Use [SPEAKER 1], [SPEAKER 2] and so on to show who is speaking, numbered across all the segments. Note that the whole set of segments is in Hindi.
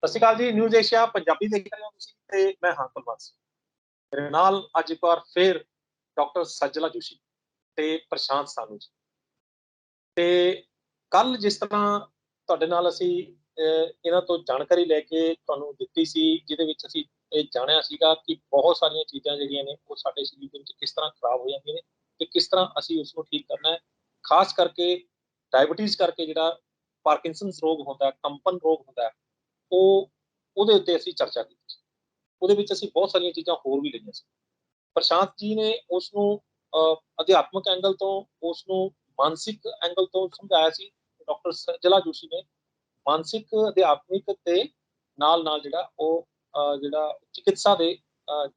[SPEAKER 1] ਸਤਿ ਸ਼੍ਰੀ ਅਕਾਲ ਜੀ। ਨਿਊਜ਼ ਏਸ਼ੀਆ ਪੰਜਾਬੀ ਦੇਖ ਰਹੇ ਹੋ ਤੁਸੀਂ ਤੇ ਮੈਂ ਹਾਂ ਕੁਲਵੰਤ ਸਿੰਘ। ਮੇਰੇ ਨਾਲ ਅੱਜ ਇੱਕ ਵਾਰ ਫੇਰ ਡਾਕਟਰ ਸੱਜਲਾ ਜੋਸ਼ੀ ਤੇ ਪ੍ਰਸ਼ਾਂਤ ਸਾਨੂ ਜੀ। ਤੇ ਕੱਲ ਜਿਸ ਤਰ੍ਹਾਂ ਤੁਹਾਡੇ ਨਾਲ ਅਸੀਂ ਇਹਨਾਂ ਤੋਂ ਜਾਣਕਾਰੀ ਲੈ ਕੇ ਤੁਹਾਨੂੰ ਦਿੱਤੀ ਸੀ, ਜਿਹਦੇ ਵਿੱਚ ਅਸੀਂ ਇਹ ਜਾਣਿਆ ਸੀਗਾ ਕਿ ਬਹੁਤ ਸਾਰੀਆਂ ਚੀਜ਼ਾਂ ਜਿਹੜੀਆਂ ਨੇ ਉਹ ਸਾਡੇ ਸਰੀਰ ਦੇ ਵਿੱਚ ਕਿਸ ਤਰ੍ਹਾਂ ਖਰਾਬ ਹੋ ਜਾਂਦੀਆਂ ਨੇ ਤੇ ਕਿਸ ਤਰ੍ਹਾਂ ਅਸੀਂ ਉਸ ਨੂੰ ਠੀਕ ਕਰਨਾ ਹੈ। ਖਾਸ ਕਰਕੇ ਡਾਇਬਟੀਜ਼ ਕਰਕੇ ਜਿਹੜਾ ਪਾਰਕਿੰਸਨਸ ਰੋਗ ਹੁੰਦਾ, ਕੰਪਨ ਰੋਗ ਹੁੰਦਾ, ਉਹ ਉਹਦੇ ਉੱਤੇ ਅਸੀਂ ਚਰਚਾ ਕੀਤੀ ਸੀ। ਉਹਦੇ ਵਿੱਚ ਅਸੀਂ ਬਹੁਤ ਸਾਰੀਆਂ ਚੀਜ਼ਾਂ ਹੋਰ ਵੀ ਲਈਆਂ ਸੀ। ਪ੍ਰਸ਼ਾਂਤ ਜੀ ਨੇ ਉਸ ਨੂੰ ਅਧਿਆਤਮਕ ਐਂਗਲ ਤੋਂ, ਉਸ ਨੂੰ ਮਾਨਸਿਕ ਐਂਗਲ ਤੋਂ ਸਮਝਾਇਆ ਸੀ। ਡਾਕਟਰ ਸੱਜਲਾ ਜੋਸ਼ੀ ਨੇ ਮਾਨਸਿਕ, ਅਧਿਆਤਮਿਕ ਤੇ ਨਾਲ ਨਾਲ ਜਿਹੜਾ ਉਹ ਜਿਹੜਾ ਚਿਕਿਤਸਾ ਦੇ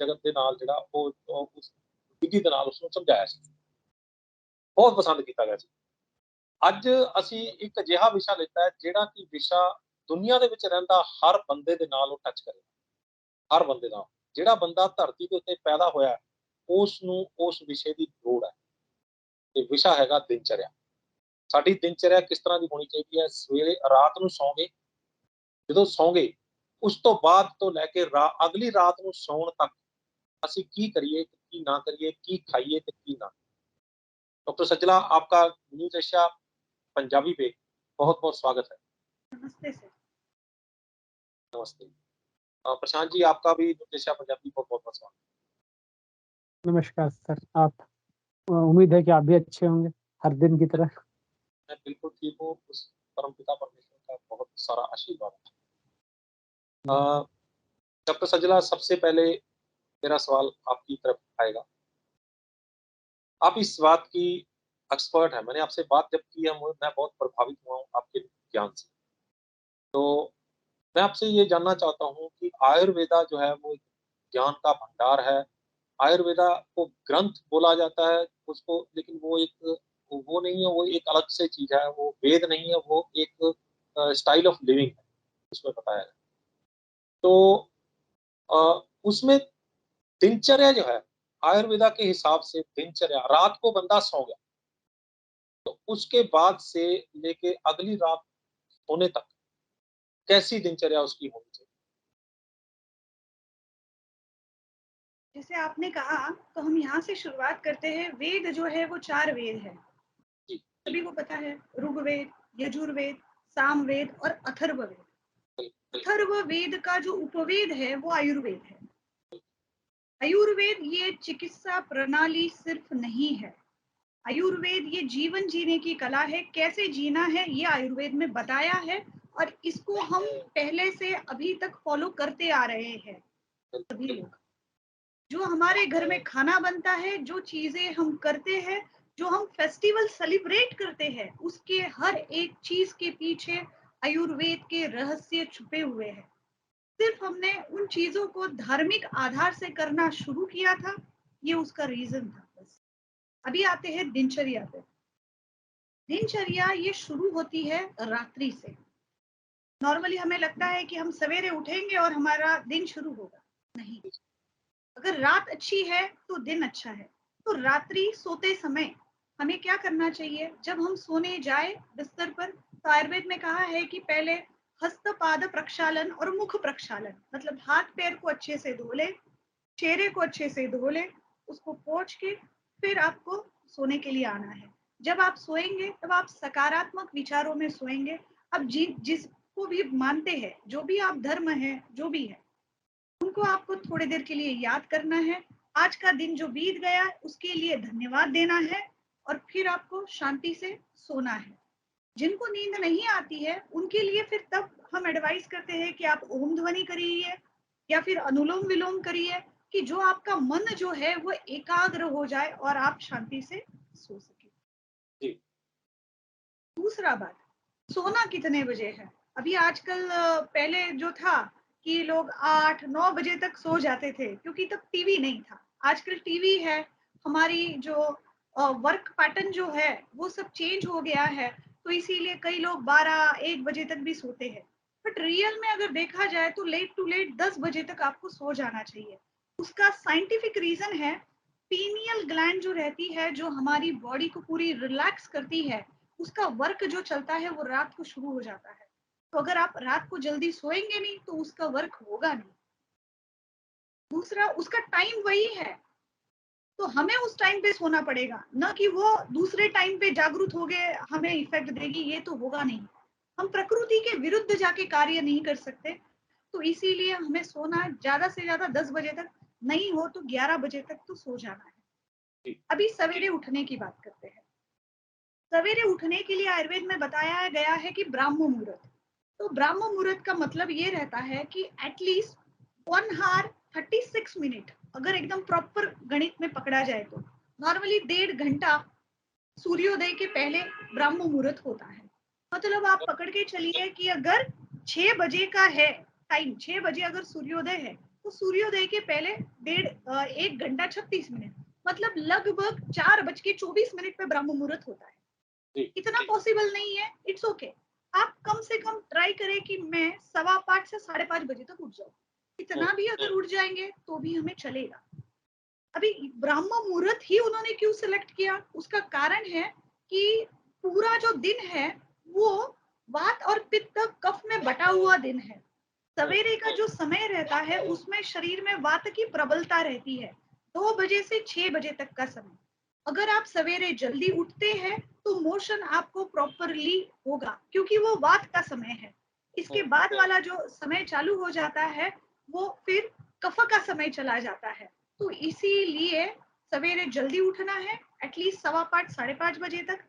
[SPEAKER 1] ਜਗਤ ਦੇ ਨਾਲ ਜਿਹੜਾ ਉਹ ਉਸ ਵਿਧੀ ਦੇ ਨਾਲ ਉਸ ਨੂੰ ਸਮਝਾਇਆ ਸੀ। ਬਹੁਤ ਪਸੰਦ ਕੀਤਾ ਗਿਆ ਸੀ। ਅੱਜ ਅਸੀਂ ਇੱਕ ਅਜਿਹਾ ਵਿਸ਼ਾ ਲਿੱਤਾ ਹੈ ਜਿਹੜਾ ਕਿ ਵਿਸ਼ਾ ਦੁਨੀਆ ਦੇ ਵਿੱਚ ਰਹਿੰਦਾ ਹਰ ਬੰਦੇ ਦੇ ਨਾਲ ਉਹ ਟੱਚ ਕਰੇ। ਹਰ ਬੰਦੇ ਨਾਲ, ਜਿਹੜਾ ਬੰਦਾ ਧਰਤੀ ਦੇ ਉੱਤੇ ਪੈਦਾ ਹੋਇਆ ਉਸ ਨੂੰ ਉਸ ਵਿਸ਼ੇ ਦੀ ਲੋੜ ਹੈ। ਤੇ ਵਿਸ਼ਾ ਹੈਗਾ ਦਿਨਚਰਿਆ। ਸਾਡੀ ਦਿਨਚਰਿਆ ਕਿਸ ਤਰ੍ਹਾਂ ਦੀ ਹੋਣੀ ਚਾਹੀਦੀ ਹੈ। ਸਵੇਰੇ ਰਾਤ ਨੂੰ ਸੌਂਗੇ, ਜਦੋਂ ਸੌਂਗੇ ਉਸ ਤੋਂ ਬਾਅਦ ਤੋਂ ਲੈ ਕੇ ਅਗਲੀ ਰਾਤ ਨੂੰ ਸੌਣ ਤੱਕ ਅਸੀਂ ਕੀ करिए, ਕੀ ना करिए, की खाइए ਤੇ ਕੀ ना। डॉक्टर सज्जला, आपका न्यूज एशिया पंजाबी पे बहुत बहुत स्वागत है।
[SPEAKER 2] नमस्ते सर।
[SPEAKER 1] नमस्ते। प्रशांत जी, आपका भी न्यूज एशिया पंजाबी बहुत बहुत स्वागत।
[SPEAKER 3] नमस्कार सर। आप उम्मीद है कि आप भी अच्छे होंगे हर दिन की तरह।
[SPEAKER 1] मैं बिल्कुल ठीक हूँ। उस परमपिता परमेश्वर का बहुत सारा आशीर्वाद है। डॉक्टर सज्जला, सबसे पहले मेरा सवाल आपकी तरफ आएगा। आप इस बात की एक्सपर्ट है। मैंने आपसे बात जब की है मैं बहुत प्रभावित हुआ हूँ आपके ज्ञान से। तो मैं आपसे ये जानना चाहता हूँ कि आयुर्वेदा जो है वो एक ज्ञान का भंडार है। आयुर्वेदा को ग्रंथ बोला जाता है उसको, लेकिन वो एक वो नहीं है, वो एक अलग से चीज है। वो वेद नहीं है, वो एक स्टाइल ऑफ लिविंग है, उसमें बताया है। तो उसमें दिनचर्या जो है आयुर्वेदा के हिसाब से, दिनचर्या रात को बंदा सो गया तो उसके बाद से लेके अगली रात सोने तक कैसी दिनचर्या उसकी होनी चाहिए।
[SPEAKER 2] जैसे आपने कहा तो हम यहाँ से शुरुआत करते हैं। वेद जो है वो 4 वेद है, सभी को पता है। ऋग्वेद, यजुर्वेद, सामवेद और अथर्ववेद। अथर्ववेद का जो उपवेद है वो आयुर्वेद है। आयुर्वेद ये चिकित्सा प्रणाली सिर्फ नहीं है। आयुर्वेद ये जीवन जीने की कला है। कैसे जीना है ये आयुर्वेद में बताया है और इसको हम पहले से अभी तक फॉलो करते आ रहे हैं सभी लोग। जो हमारे घर में खाना बनता है, जो चीजें हम करते हैं, जो हम फेस्टिवल सेलिब्रेट करते हैं, उसके हर एक चीज के पीछे आयुर्वेद के रहस्य छुपे हुए हैं। सिर्फ हमने उन चीजों को धार्मिक आधार से करना शुरू किया था, ये उसका रीजन था बस। अभी आते हैं दिनचर्या पे। दिनचर्या ये शुरू होती है रात्रि से। नॉर्मली हमें लगता है कि हम सवेरे उठेंगे और हमारा दिन शुरू होगा। नहीं, अगर रात अच्छी है तो दिन अच्छा है। तो रात्रि सोते समय हमें क्या करना चाहिए। जब हम सोने जाए बिस्तर पर तो आयुर्वेद में कहा है कि पहले हस्तपाद प्रक्षालन और मुख प्रक्षालन, मतलब हाथ पैर को अच्छे से धो ले, चेहरे को अच्छे से धो ले, उसको पोंछ के फिर आपको सोने के लिए आना है। जब आप सोएंगे तब आप सकारात्मक विचारों में सोएंगे। अब जिसको भी मानते हैं, जो भी आप धर्म है, जो भी है, उनको आपको थोड़ी देर के लिए याद करना है। आज का दिन जो बीत गया उसके लिए धन्यवाद देना है और फिर आपको शांति से सोना है। जिनको नींद नहीं आती है उनके लिए फिर तब हम एडवाइस करते हैं कि आप ओम ध्वनि करिए या फिर अनुलोम विलोम करिए, कि जो आपका मन जो है वो एकाग्र हो जाए और आप शांति से सो सके। दूसरा बात, सोना कितने बजे है। अभी आजकल पहले जो था कि लोग 8-9 बजे तक सो जाते थे क्योंकि तब टीवी नहीं था। आजकल टीवी है, हमारी जो वर्क पैटर्न जो है वो सब चेंज हो गया है, तो इसीलिए कई लोग 12-1 बजे तक भी सोते हैं। बट रियल में अगर देखा जाए तो लेट टू लेट 10 बजे तक आपको सो जाना चाहिए। उसका साइंटिफिक रीजन है, पीनियल ग्लैंड जो रहती है, जो हमारी बॉडी को पूरी रिलैक्स करती है, उसका वर्क जो चलता है वो रात को शुरू हो जाता है। तो अगर आप रात को जल्दी सोएंगे नहीं तो उसका वर्क होगा नहीं। दूसरा, उसका टाइम वही है, तो हमें उस टाइम पे सोना पड़ेगा, न कि वो दूसरे टाइम पे जागरूक हो गए हमें इफेक्ट देगी, ये तो होगा नहीं। हम प्रकृति के विरुद्ध जाके कार्य नहीं कर सकते, तो इसीलिए हमें सोना ज्यादा से ज्यादा 10 बजे तक, नहीं हो तो 11 बजे तक तो सो जाना है।
[SPEAKER 1] जी।
[SPEAKER 2] अभी सवेरे उठने की बात करते हैं। सवेरे उठने के लिए आयुर्वेद में बताया गया है कि ब्राह्म मुहूर्त। तो ब्राह्म मुहूर्त का मतलब ये रहता है कि एटलीस्ट 1 hour 36 मिनट, अगर एकदम प्रॉपर गणित में पकड़ा जाए तो नॉर्मली 1.5 घंटा सूर्योदय के पहले ब्राह्म मुहूर्त होता है। मतलब आप पकड़ के चलिए कि अगर 6 बजे का है टाइम, 6 बजे अगर सूर्योदय है तो सूर्योदय के पहले 1 घंटा 36 मिनट, मतलब लगभग 4:24 पे ब्राह्म मुहूर्त होता है।
[SPEAKER 1] जी।
[SPEAKER 2] इतना पॉसिबल नहीं है, इट्स ओके। आप कम से कम ट्राई करें कि मैं 5:15 से 5:30 बजे तक उठ जाऊं। इतना भी अगर उठ जाएंगे तो भी हमें चलेगा। अभी ब्राह्म मुहूर्त ही उन्होंने क्यों सिलेक्ट किया, उसका कारण है कि पूरा जो दिन है वो वात और पित्त कफ में बटा हुआ दिन है। सवेरे का जो समय रहता है उसमें शरीर में वात की प्रबलता रहती है, 2 बजे से 6 बजे तक का समय। अगर आप सवेरे जल्दी उठते हैं तो मोशन आपको प्रॉपरली होगा, क्योंकि वो वात का समय है। इसके बाद वाला जो समय चालू हो जाता है वो फिर कफ का समय चला जाता है। तो इसीलिए सवेरे जल्दी उठना है, एटलीस्ट 5:15 5:30 बजे तक।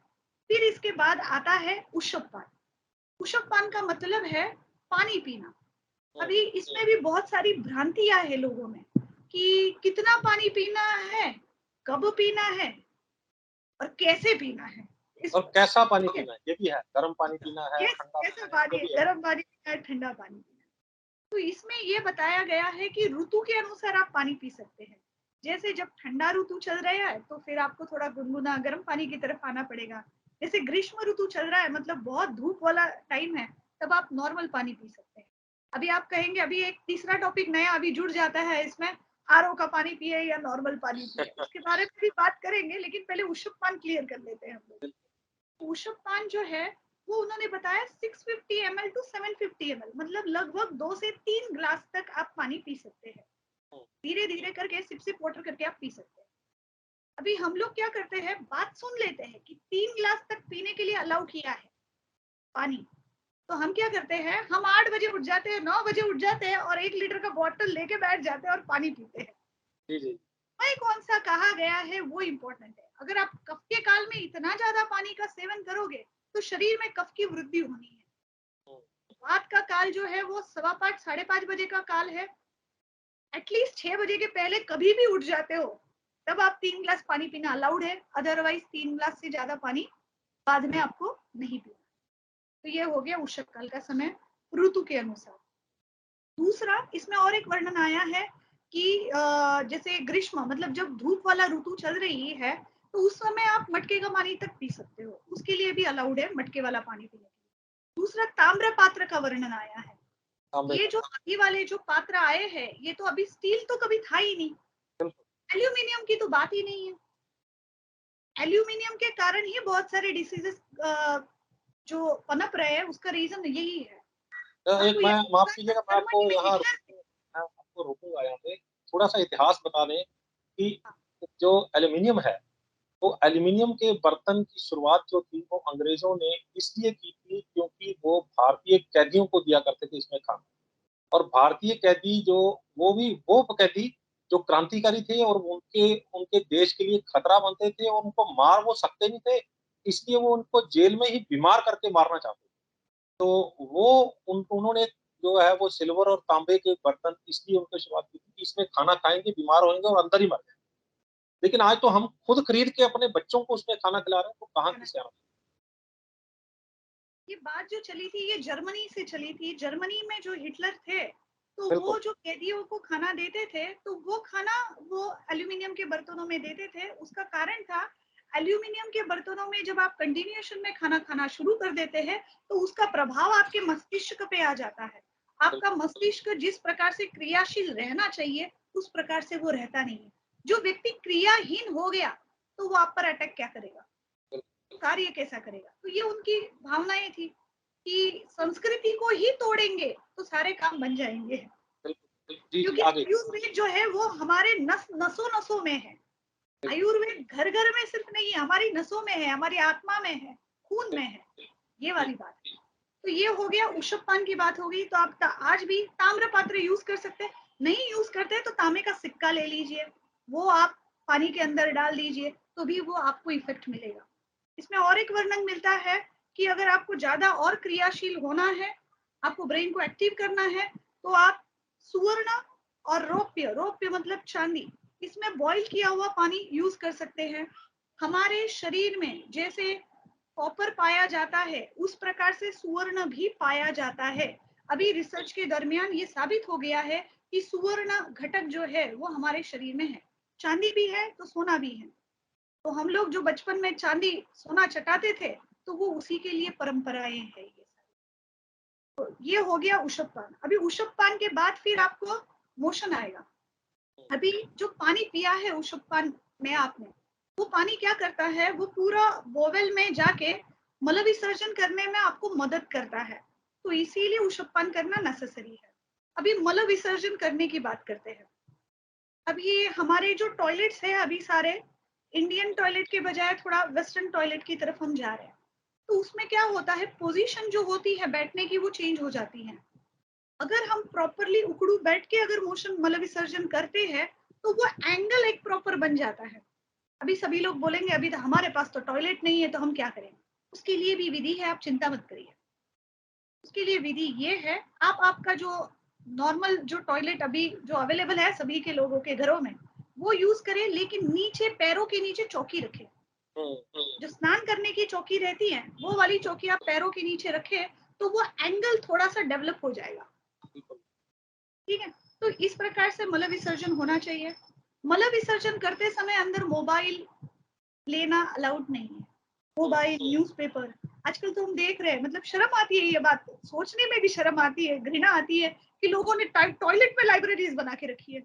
[SPEAKER 2] फिर इसके बाद आता है उषपान। उषपान का मतलब है पानी पीना। अभी इसमें भी बहुत सारी भ्रांतियां है लोगों में कि कितना पानी पीना है, कब पीना है और कैसे पीना है।
[SPEAKER 1] और कैसा पानी
[SPEAKER 2] ठीक है,
[SPEAKER 1] पीना है ये भी है, गर्म पानी पीना है, ठंडा
[SPEAKER 2] कैसा
[SPEAKER 1] पीना है,
[SPEAKER 2] पानी
[SPEAKER 1] ये
[SPEAKER 2] है,
[SPEAKER 1] भी है।
[SPEAKER 2] गर्म पानी पीना है, ठंडा पानी पीना है। तो इसमें ये बताया गया है कि ऋतु के अनुसार आप पानी पी सकते हैं। जैसे जब ठंडा ऋतु चल रहा है तो फिर आपको थोड़ा गुनगुना गर्म पानी की तरफ आना पड़ेगा। जैसे ग्रीष्म ऋतु चल रहा है, मतलब बहुत धूप वाला टाइम है, तब आप नॉर्मल पानी पी सकते हैं। अभी आप कहेंगे, अभी एक तीसरा टॉपिक नया अभी जुड़ जाता है इसमें, आरओ का पानी पिए या नॉर्मल पानी पिए, उसके बारे में भी बात करेंगे, लेकिन पहले उषुप पान क्लियर कर लेते हैं हम लोग। उषुप पान जो है वो उन्होंने बताया 650 ml टू 750 ml, मतलब लगभग 2 से 3 ग्लास तक आप पानी पी सकते हैं। धीरे धीरे करके सिप सिप वाटर करके आप पी सकते हैं। अभी हम लोग क्या करते हैं, बात सुन लेते हैं कि 3 ग्लास तक पीने के लिए अलाउ किया है पानी, तो हम क्या करते हैं, हम 8 बजे उठ जाते हैं, 9 बजे उठ जाते हैं और 1 लीटर का बॉटल लेके बैठ जाते हैं और पानी पीते हैं।
[SPEAKER 1] जी जी।
[SPEAKER 2] वही कौन सा कहा गया है वो इम्पोर्टेंट है। अगर आप कफ के काल में इतना ज्यादा पानी का सेवन करोगे तो शरीर में कफ की वृद्धि होनी है। रात का काल जो है वो 5:15 5:30 बजे का काल है। एटलीस्ट 6 बजे के पहले कभी भी उठ जाते हो तब आप 3 ग्लास पानी पीना अलाउड है, अदरवाइज 3 ग्लास से ज्यादा पानी बाद में आपको नहीं पीना। तो ये हो गया उषक काल का समय ऋतु के अनुसार। दूसरा, इसमें और एक वर्णन आया है कि जैसे ग्रीष्म, मतलब जब धूप वाला ऋतु चल रही है तो उस समय आप मटके का पानी तक पी सकते हो, उसके लिए भी अलाउड है मटके वाला पानी पीने के लिए। दूसरा, ताम्र पात्र का वर्णन आया है।
[SPEAKER 1] तांबे
[SPEAKER 2] ये
[SPEAKER 1] का।
[SPEAKER 2] जो अभी वाले जो पात्र आए हैं, ये तो अभी स्टील तो कभी था ही नहीं,
[SPEAKER 1] बिल्कुल।
[SPEAKER 2] एल्यूमिनियम की तो बात ही नहीं है। एल्यूमिनियम के कारण ही बहुत सारे डिसीजेस जो पनप रहे हैं, उसका रीजन यही है।
[SPEAKER 1] एक
[SPEAKER 2] आपको
[SPEAKER 1] मैं
[SPEAKER 2] याद
[SPEAKER 1] माफ
[SPEAKER 2] होगा
[SPEAKER 1] कीजिएगा,
[SPEAKER 2] जब
[SPEAKER 1] मैं आपको
[SPEAKER 2] जर्मनी में
[SPEAKER 1] यहाँ
[SPEAKER 2] हिटलर थे।
[SPEAKER 1] मैं आपको रोकूंगा यहाँ पे, थोड़ा सा इतिहास बता दें कि
[SPEAKER 2] हाँ,
[SPEAKER 1] जो एल्यूमिनियम है, वो एल्यूमिनियम के बर्तन की शुरुआत जो थी वो अंग्रेजों ने इसलिए की थी क्योंकि वो भारतीय कैदियों को दिया करते थे इसमें खाना। और भारतीय कैदी जो, वो कैदी जो क्रांतिकारी थे और उनके उनके देश के लिए खतरा बनते थे और उनको मार वो सकते नहीं थे, इसलिए वो उनको जेल में ही बीमार करके मारना चाहते थे। तो वो उन्होंने जो है वो सिल्वर और तांबे के बर्तन इसलिए उनकी शुरुआत की थी कि इसमें खाना खाएंगे, बीमार होंगे और अंदर ही मर जाएंगे। लेकिन आज तो हम खुद खरीद के अपने बच्चों को उसमें खाना खिला रहे हैं, तो कहाँ की सियाणत।
[SPEAKER 2] ये बात जो चली थी ये जर्मनी से चली थी। जर्मनी में जो हिटलर थे तो वो
[SPEAKER 1] बिल्कुल।
[SPEAKER 2] जो कैदियों को खाना देते थे तो वो खाना वो एल्यूमिनियम के बर्तनों में देते थे। उसका कारण था, एल्यूमिनियम के बर्तनों में जब आप कंटिन्यूएशन में खाना खाना शुरू कर देते हैं तो उसका प्रभाव आपके मस्तिष्क पे आ जाता है। आपका
[SPEAKER 1] बिल्कुल।
[SPEAKER 2] मस्तिष्क जिस प्रकार से क्रियाशील रहना चाहिए उस प्रकार से वो रहता नहीं है। जो व्यक्ति क्रियाहीन हो गया तो वो आप पर अटैक क्या करेगा, कार्य कैसा करेगा। तो ये उनकी भावनाएं थी कि संस्कृति को ही तोड़ेंगे तो सारे काम बन जाएंगे, क्योंकि
[SPEAKER 1] आगे
[SPEAKER 2] आयुर्वेद जो है वो हमारे नसों नसों में है। आयुर्वेद घर घर में सिर्फ नहीं है, हमारी नसों में है, हमारी आत्मा में है, खून में है, ये वाली बात है। तो ये हो गया ऊषपान की बात होगी। तो आप आज भी ताम्र पात्र यूज कर सकते हैं, नहीं यूज करते तो तांबे का सिक्का ले लीजिए, वो आप पानी के अंदर डाल दीजिए तो भी वो आपको इफेक्ट मिलेगा। इसमें और एक वर्णन मिलता है कि अगर आपको ज्यादा और क्रियाशील होना है, आपको ब्रेन को एक्टिव करना है, तो आप सुवर्ण और रौप्य, रौप्य मतलब चांदी, इसमें बॉईल किया हुआ पानी यूज कर सकते हैं। हमारे शरीर में जैसे कॉपर पाया जाता है उस प्रकार से सुवर्ण भी पाया जाता है। अभी रिसर्च के दरमियान ये साबित हो गया है कि सुवर्ण घटक जो है वो हमारे शरीर में है। चांदी भी है तो सोना भी है। तो हम लोग जो बचपन में चांदी सोना चटाते थे तो वो उसी के लिए परंपराएं हैं ये। तो ये हो गया ऊषपान। अभी ऊषपान के बाद फिर आपको मोशन आएगा। अभी जो पानी पिया है ऊषपान में आपने, वो पानी क्या करता है, वो पूरा बोवेल में जाके मल विसर्जन करने में आपको मदद करता है। तो इसीलिए ऊषपान करना नेसेसरी है। अभी मल विसर्जन करने की बात करते हैं। अभी हमारे जो टॉयलेट्स है, अभी सारे इंडियन टॉयलेट के बजाय थोड़ा वेस्टर्न टॉयलेट की तरफ हम जा रहे हैं। तो उसमें क्या होता है, पोजीशन जो होती है बैठने की वो चेंज हो जाती है। अगर हम प्रॉपरली उकड़ू बैठ के अगर मोशन मल विसर्जन करते हैं तो वो एंगल एक प्रॉपर बन जाता है। अभी सभी लोग बोलेंगे अभी तो हमारे पास तो टॉयलेट नहीं है तो हम क्या करें। उसके लिए भी विधि है, आप चिंता मत करिए। उसके लिए विधि ये है, आप आपका जो नॉर्मल जो टॉयलेट अभी जो अवेलेबल है सभी के लोगों के घरों में वो यूज करें, लेकिन नीचे पैरों के नीचे चौकी रखें। जो स्नान करने की चौकी रहती है वो वाली चौकी आप पैरों के नीचे रखें तो वो एंगल थोड़ा सा डेवलप हो जाएगा। ठीक है, तो इस प्रकार से मल विसर्जन होना चाहिए। मल विसर्जन करते समय अंदर मोबाइल लेना अलाउड नहीं है। मोबाइल, न्यूज़पेपर, आजकल तो हम देख रहे हैं, मतलब शर्म आती है ये बात सोचने में भी, शर्म आती है, घृणा आती है कि लोगों ने टॉयलेट में लाइब्रेरीज बना के रखी है।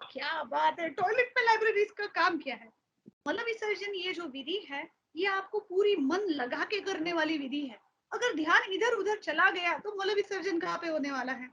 [SPEAKER 2] क्या बात है, टॉयलेट में लाइब्रेरीज का काम क्या है। मल विसर्जन ये जो विधि है ये आपको पूरी मन लगा के करने वाली विधि है। अगर ध्यान इधर उधर चला गया तो मल विसर्जन कहाँ पे होने वाला है।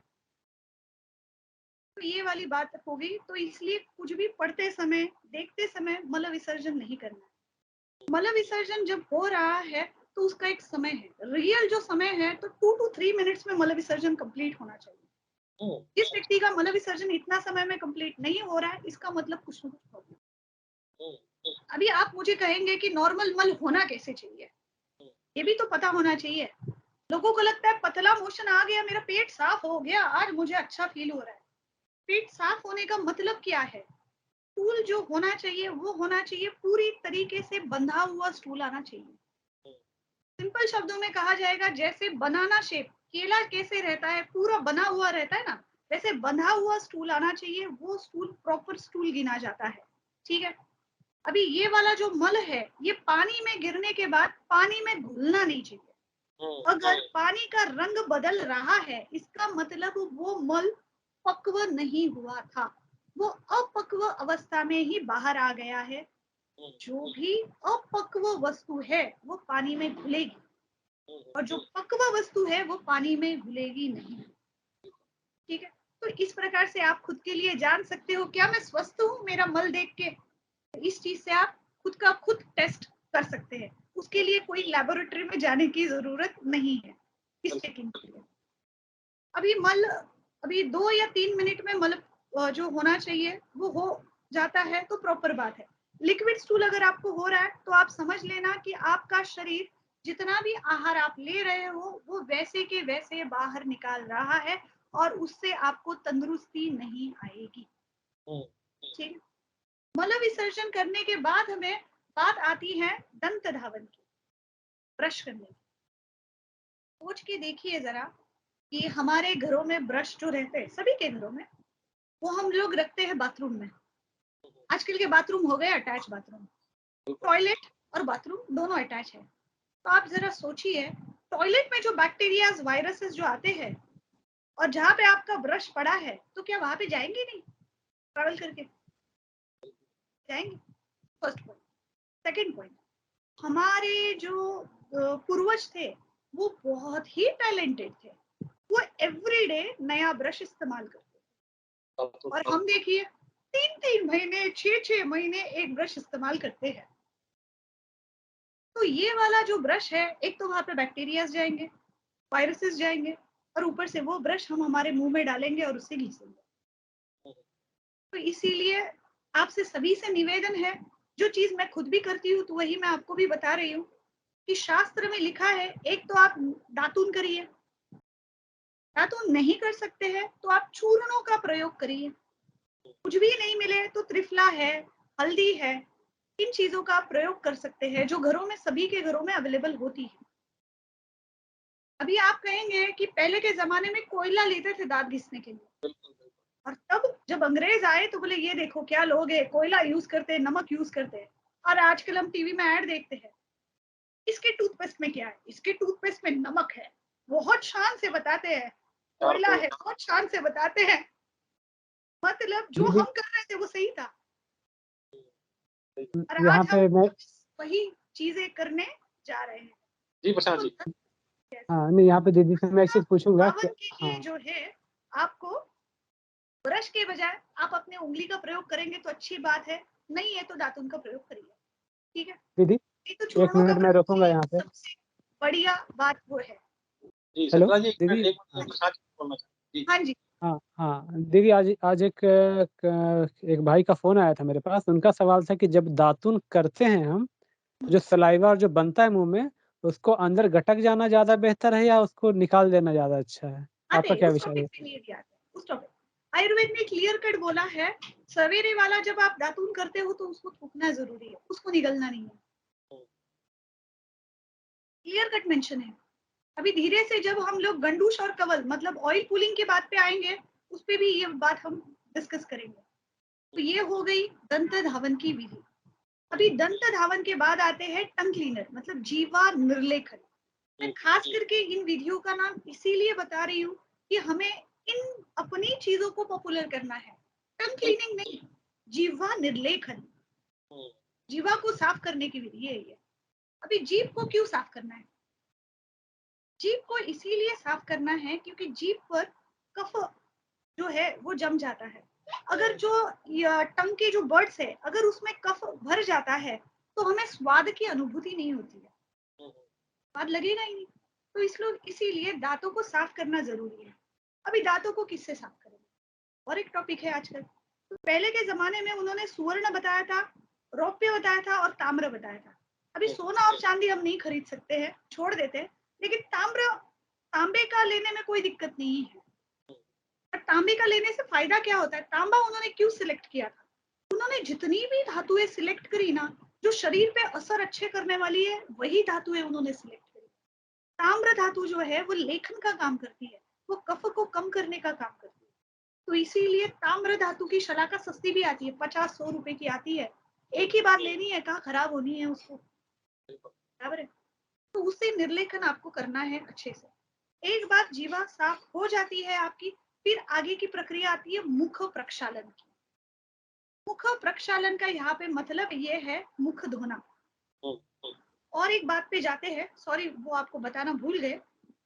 [SPEAKER 2] तो ये वाली बात होगी। तो इसलिए कुछ भी पढ़ते समय, देखते समय मल विसर्जन नहीं करना है। मल विसर्जन जब हो रहा है तो उसका एक समय है, रियल जो समय है, तो 2 to 3 मिनट्स में मल विसर्जन कंप्लीट होना चाहिए। जिस व्यक्ति का मल विसर्जन इतना समय में कंप्लीट नहीं हो रहा है, इसका मतलब कुछ ना कुछ प्रॉब्लम। अभी आप मुझे कहेंगे कि नॉर्मल मल होना कैसे चाहिए, ये भी तो पता होना चाहिए। लोगों को लगता है पतला मोशन आ गया, मेरा पेट साफ हो गया, आज मुझे अच्छा फील हो रहा है। पेट साफ होने का मतलब क्या है, स्टूल जो होना चाहिए वो होना चाहिए पूरी तरीके से बंधा हुआ स्टूल आना चाहिए। सिंपल शब्दों में कहा जाएगा, जैसे बनाना शेप केला कैसे रहता है, पूरा बना हुआ रहता है ना, वैसे बंधा हुआ स्टूल आना चाहिए। वो स्टूल प्रॉपर स्टूल गिना जाता है। ठीक है, अभी ये वाला जो मल है ये पानी में गिरने के बाद पानी में घुलना नहीं चाहिए। अगर पानी का रंग बदल रहा है इसका मतलब वो मल पक्व नहीं हुआ था, वो अपक्व अवस्था में ही बाहर आ गया है। जो भी अपक्व वस्तु है वो पानी में घुलेगी, और जो पक्व वस्तु है वो पानी में घुलेगी नहीं। ठीक है, तो इस प्रकार से आप खुद के लिए जान सकते हो क्या मैं स्वस्थ हूँ मेरा मल देख के। इस चीज से आप खुद का खुद टेस्ट कर सकते हैं। उसके लिए कोई लैबोरेटरी में जाने की जरूरत नहीं है इस चेकिंग के लिए। अभी मल अभी 2 या 3 मिनट में मल जो होना चाहिए वो हो जाता है तो प्रॉपर बात है। लिक्विड स्टूल अगर आपको हो रहा है तो आप समझ लेना कि आपका शरीर जितना भी आहार आप ले रहे हो वो वैसे के वैसे बाहर निकाल रहा है और उससे आपको तंदुरुस्ती नहीं आएगी। ठीक, मल विसर्जन करने के बाद हमें बात आती है दंत धावन की, ब्रश करने की। सोच के देखिए जरा कि हमारे घरों में ब्रश जो रहते हैं सभी के घरों में, वो हम लोग रखते हैं बाथरूम में। आजकल के बाथरूम हो गए अटैच बाथरूम, टॉयलेट और बाथरूम दोनों अटैच है। तो आप जरा सोचिए, टॉयलेट में जो बैक्टीरियाज, वायरसेस जो आते हैं और जहाँ पे आपका ब्रश पड़ा है तो क्या वहां पे जाएंगे नहीं, ट्रैवल करके जाएंगे। First point. सेकंड पॉइंट, हमारे जो पूर्वज थे वो बहुत ही टैलेंटेड थे। वो एवरीडे नया ब्रश इस्तेमाल करते और हम देखिए 3-3 महीने 6-6 महीने एक ब्रश इस्तेमाल करते हैं। तो ये वाला जो ब्रश है, एक तो वहां पे बैक्टीरियाज जाएंगे, वायरसेस जाएंगे और ऊपर से वो ब्रश हम हमारे मुंह में डालेंगे और उससे घिसेंगे। तो इसीलिए आपसे सभी से निवेदन है, जो चीज मैं खुद भी करती हूँ तो वही मैं आपको भी बता रही हूँ कि शास्त्र में लिखा है, एक तो आप दातून करिए, दातून नहीं कर सकते हैं तो आप चूर्णों का प्रयोग करिए, कुछ भी नहीं मिले तो त्रिफला है, हल्दी है, इन चीजों का आप प्रयोग कर सकते हैं जो घरों में सभी के घरों में अवेलेबल होती है। अभी आप कहेंगे कि पहले के जमाने में कोयला लेते थे दांत घिसने के लिए, और तब जब अंग्रेज आए तो बोले ये देखो क्या लोग है, कोयला यूज करते हैं, नमक यूज करते हैं। और आजकल हम टीवी में ऐड देखते हैं, इसके टूथपेस्ट में क्या है, इसके टूथपेस्ट में नमक है, बहुत शान से बताते हैं, कोयला है, बहुत शान से बताते हैं। मतलब जो हम कर रहे थे वो सही था, और
[SPEAKER 3] यहाँ
[SPEAKER 2] आज
[SPEAKER 3] पे
[SPEAKER 2] हम
[SPEAKER 3] मैं
[SPEAKER 2] वही चीजें करने जा रहे हैं।
[SPEAKER 1] जी प्रशांत जी।
[SPEAKER 3] हाँ नहीं, यहाँ पे दीदी से मैं एक चीज पूछूंगा कि
[SPEAKER 2] सावन के लिए
[SPEAKER 3] हाँ
[SPEAKER 2] जो है, आपको ब्रश के बजाय आप अपने उंगली का प्रयोग करेंगे तो अच्छी बात है, नहीं है तो दातुन का प्रयोग करिए, ठीक है।
[SPEAKER 3] दीदी,
[SPEAKER 2] नहीं तो
[SPEAKER 3] 1
[SPEAKER 2] चूर्णों का
[SPEAKER 3] मिनट मैं
[SPEAKER 2] प्रयोग
[SPEAKER 3] रोकूंगा
[SPEAKER 2] करिए,
[SPEAKER 3] यहाँ पे।
[SPEAKER 2] सबसे बढ़िया बात वो है।
[SPEAKER 1] जी
[SPEAKER 3] हेलो
[SPEAKER 1] सतरा जी,
[SPEAKER 3] दीदी।
[SPEAKER 1] एक
[SPEAKER 3] हाँ
[SPEAKER 1] मिनट प्रशांत जी बोलना चाहते हैं।
[SPEAKER 2] हाँ जी।
[SPEAKER 3] हाँ हाँ दीदी, आज आज एक भाई का फोन आया था मेरे पास। उनका सवाल था कि जब दातुन करते हैं हम, तो जो सलाइवा और जो बनता है मुंह में, उसको अंदर गटक जाना ज्यादा बेहतर है या उसको निकाल देना ज्यादा अच्छा है?
[SPEAKER 2] आते
[SPEAKER 3] आपका क्या
[SPEAKER 2] उस
[SPEAKER 3] विचार है?
[SPEAKER 2] टॉपिक पे नहीं दिया उस टॉपिक। आयुर्वेद ने क्लियर कट बोला है, सवेरे वाला जब आप दातुन करते हो तो उसको थूकना जरूरी है, उसको निगलना नहीं है, क्लियर कट मेंशन है। अभी धीरे से जब हम लोग गंडूश और कवल मतलब ऑयल पुलिंग के बात पे आएंगे, उस पे भी ये बात हम डिस्कस करेंगे। तो ये हो गई दंत धावन की विधि। अभी दंत धावन के बाद आते हैं टंग क्लीनर मतलब जीवा निर्लेखन। मैं खास करके इन विधियों का नाम इसीलिए बता रही हूँ कि हमें इन अपनी चीजों को पॉपुलर करना है। टंग क्लीनिंग नहीं, जीवा निर्लेखन, जीवा को साफ करने की विधि है ये। अभी जीभ को क्यों साफ करना है? जीभ को इसीलिए साफ करना है क्योंकि जीभ पर कफ जो है वो जम जाता है। अगर जो टंग के जो बर्ड्स है, अगर उसमें कफ भर जाता है तो हमें स्वाद की अनुभूति नहीं होती है, स्वाद लगेगा ही नहीं। तो इसलिए इसीलिए दांतों को साफ करना जरूरी है। अभी दांतों को किससे साफ करेंगे, और एक टॉपिक है आजकल। तो पहले के जमाने में उन्होंने सुवर्ण बताया था, रौप्य बताया था और ताम्र बताया था। अभी सोना और चांदी हम नहीं खरीद सकते हैं, छोड़ देते हैं, लेकिन तांबे का लेने में कोई दिक्कत नहीं है। और तांबे का लेने से फायदा क्या होता है? तांबा उन्होंने क्यों सिलेक्ट किया था? उन्होंने जितनी भी धातुएं सिलेक्ट करी ना, जो शरीर पे असर अच्छे करने वाली है, वही धातुएं उन्होंने सिलेक्ट करी। ताम्र धातु जो है वो लेखन का काम करती है, वो कफ को कम करने का काम करती है। तो इसीलिए ताम्र धातु की शलाका सस्ती भी आती है, 50-100 रुपए की आती है। एक ही बार लेनी है, कहाँ खराब होनी है उसको, बराबर है। तो उससे निर्लेखन आपको करना है अच्छे से। एक बार जीवा साफ हो जाती है आपकी, फिर आगे की प्रक्रिया आती है मुख प्रक्षालन की। मुख प्रक्षालन का यहाँ पे मतलब ये है मुख धोना। और एक बात पे जाते हैं, सॉरी वो आपको बताना भूल गए,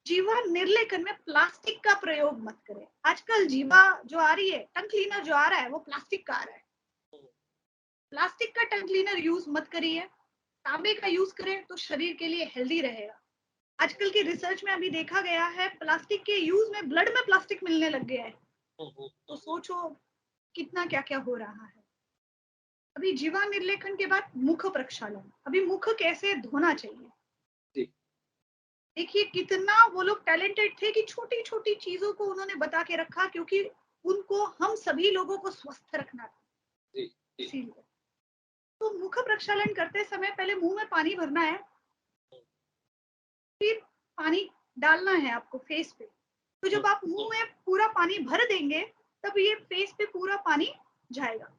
[SPEAKER 2] जीवा निर्लेखन में प्लास्टिक का प्रयोग मत करें। आजकल जीवा जो आ रही है, टंग क्लीनर जो आ रहा है वो प्लास्टिक का आ रहा है। प्लास्टिक का टंग क्लीनर यूज मत करिए, तांबे का यूज करें तो शरीर के लिए हेल्दी रहेगा। आजकल की रिसर्च में अभी देखा गया है, प्लास्टिक के यूज में ब्लड में प्लास्टिक मिलने लग गया है। तो सोचो कितना क्या क्या हो रहा है। अभी जीवा निर्लेखन के बाद मुख प्रक्षालन। अभी मुख कैसे धोना चाहिए, देखिए कितना वो लोग टैलेंटेड थे कि छोटी छोटी चीजों को उन्होंने बता के रखा, क्योंकि उनको हम सभी लोगों को स्वस्थ रखना था। इसीलिए तो मुख प्रक्षालन करते समय पहले मुंह में पानी भरना है, फिर पानी डालना है आपको फेस पे। तो जब आप मुंह में पूरा पानी भर देंगे तब ये फेस पे पूरा पानी जाएगा।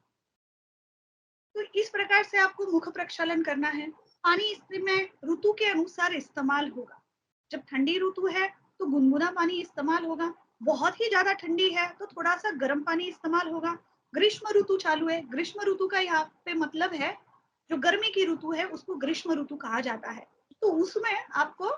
[SPEAKER 2] तो इस प्रकार से आपको मुख प्रक्षालन करना है। पानी इसमें ऋतु के अनुसार इस्तेमाल होगा। जब ठंडी ऋतु है तो गुनगुना पानी इस्तेमाल होगा, बहुत ही ज्यादा ठंडी है तो थोड़ा सा गर्म पानी इस्तेमाल होगा। ग्रीष्म ऋतु चालू है, ग्रीष्म ऋतु का यहाँ पे मतलब है जो गर्मी की ऋतु है उसको ग्रीष्म ऋतु कहा जाता है। तो उसमें आपको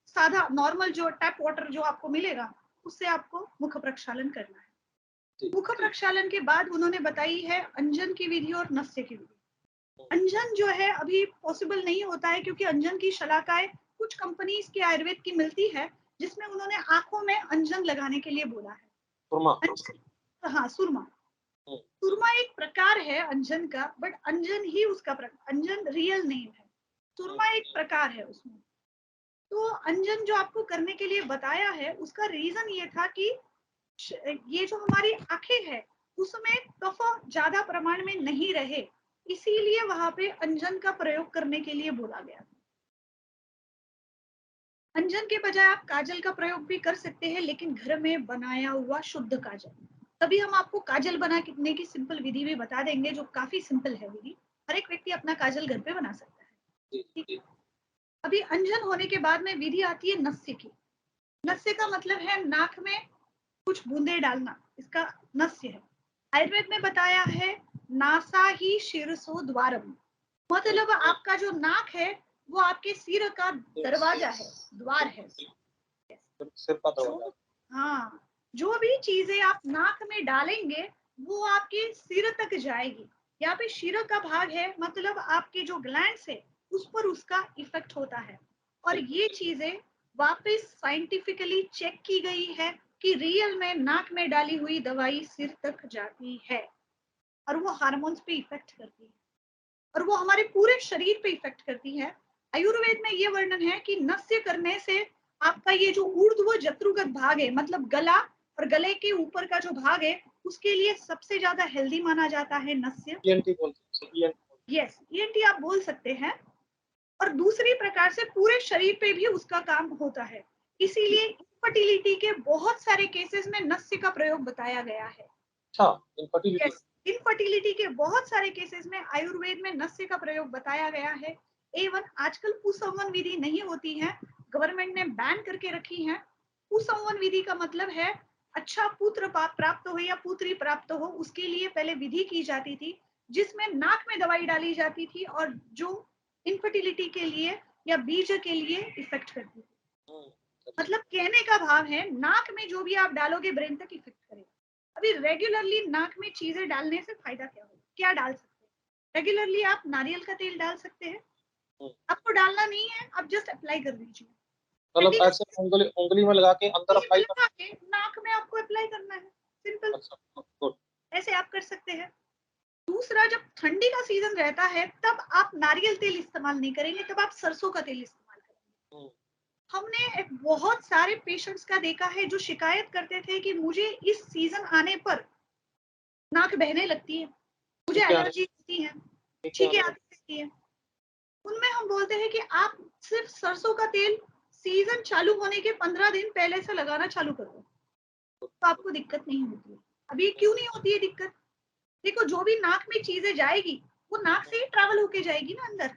[SPEAKER 2] साधा नॉर्मल जो टैप वाटर जो आपको मिलेगा उससे आपको मुख प्रक्षालन करना है। मुख प्रक्षालन के बाद उन्होंने बताई है अंजन की विधि और नस्य की विधि। अंजन जो है अभी पॉसिबल नहीं होता है क्योंकि अंजन की शलाकाएं कुछ कंपनीज की आयुर्वेद की मिलती है जिसमें उन्होंने आंखों में अंजन लगाने के लिए बोला है। हाँ, सुरमा। सुरमा एक प्रकार है अंजन का, बट अंजन ही उसका अंजन रियल नेम है, सुरमा एक प्रकार है उसमें। तो अंजन जो आपको करने के लिए बताया है उसका रीजन ये था कि ये जो हमारी आंखें है उसमें कफ ज्यादा प्रमाण में नहीं रहे, इसीलिए वहां पे अंजन का प्रयोग करने के लिए बोला गया। अंजन के बजाय आप काजल का प्रयोग भी कर सकते हैं, लेकिन घर में बनाया हुआ शुद्ध काजल। तभी हम आपको काजल बनाने की सिंपल विधि भी बता देंगे जो काफी सिंपल है विधि, हर एक व्यक्ति अपना काजल घर पे बना सकता है। ठीक है, अभी अंजन होने के बाद में विधि आती है नस्य की। नस्य का मतलब है नाक में कुछ बूंदे डालना, इसका नस्य है। आयुर्वेद में बताया है नासा ही शीर्षो द्वारम, मतलब आपका जो नाक है वो आपके सिर का दरवाजा है, द्वार है,
[SPEAKER 1] सिर का दरवाजा।
[SPEAKER 2] हाँ, जो भी चीजें आप नाक में डालेंगे वो आपके सिर तक जाएगी। यहाँ पे सिर का भाग है, मतलब आपके जो ग्लैंड्स है उस पर उसका इफेक्ट होता है। और ये चीजें वापस साइंटिफिकली चेक की गई है कि रियल में नाक में डाली हुई दवाई सिर तक जाती है और वो हार्मोन्स पे इफेक्ट करती है और वो हमारे पूरे शरीर पे इफेक्ट करती है। आयुर्वेद में ये वर्णन है कि नस्य करने से आपका ये जो ऊर्ध्व जत्रुगत भाग है, मतलब गला और गले के ऊपर का जो भाग है, उसके लिए सबसे ज्यादा हेल्दी माना जाता है नस्य। यस, ईएनटी आप बोल सकते हैं। और दूसरी प्रकार से पूरे शरीर पे भी उसका काम होता है, इसीलिए इनफर्टिलिटी के बहुत सारे केसेस में नस्य का प्रयोग बताया गया है। इनफर्टिलिटी के बहुत सारे केसेस में आयुर्वेद में नस्य का प्रयोग बताया गया है। एवं आजकल कुसंवन विधि नहीं होती है, गवर्नमेंट ने बैन करके रखी है। कुसंवन विधि का मतलब है अच्छा पुत्र प्राप्त हो या पुत्री प्राप्त हो, उसके लिए पहले विधि की जाती थी जिसमें नाक में दवाई डाली जाती थी और जो इनफर्टिलिटी के लिए या बीज के लिए इफेक्ट करती थी। मतलब कहने का भाव है नाक में जो भी आप डालोगे ब्रेन तक इफेक्ट करेगा। अभी रेगुलरली नाक में चीजें डालने से फायदा क्या होगा, क्या डाल सकते हैं? रेगुलरली आप नारियल का तेल डाल सकते हैं, आपको डालना नहीं है, आप जस्ट अप्लाई कर दीजिए,
[SPEAKER 1] मतलब ऐसे उंगली में लगा के अंदर अप्लाई
[SPEAKER 2] करके नाक में आपको अप्लाई करना है, सिंपल।
[SPEAKER 1] अच्छा,
[SPEAKER 2] ऐसे आप कर सकते हैं। दूसरा, जब ठंडी का सीजन रहता है तब आप नारियल तेल इस्तेमाल नहीं करेंगे, तब आप सरसों का तेल इस्तेमाल करेंगे। हमने एक बहुत सारे पेशेंट्स का देखा है जो शिकायत करते थे कि मुझे इस सीजन आने पर नाक बहने लगती है, मुझे एलर्जी होती है, छींकें आती रहती है। उनमें हम बोलते हैं कि आप सिर्फ सरसों का तेल सीजन चालू होने के 15 दिन पहले से लगाना चालू कर दो, तो आपको दिक्कत नहीं होती है। अभी क्यों नहीं होती है दिक्कत? देखो, जो भी नाक में चीजें जाएगी वो नाक से ही ट्रैवल होके जाएगी ना अंदर।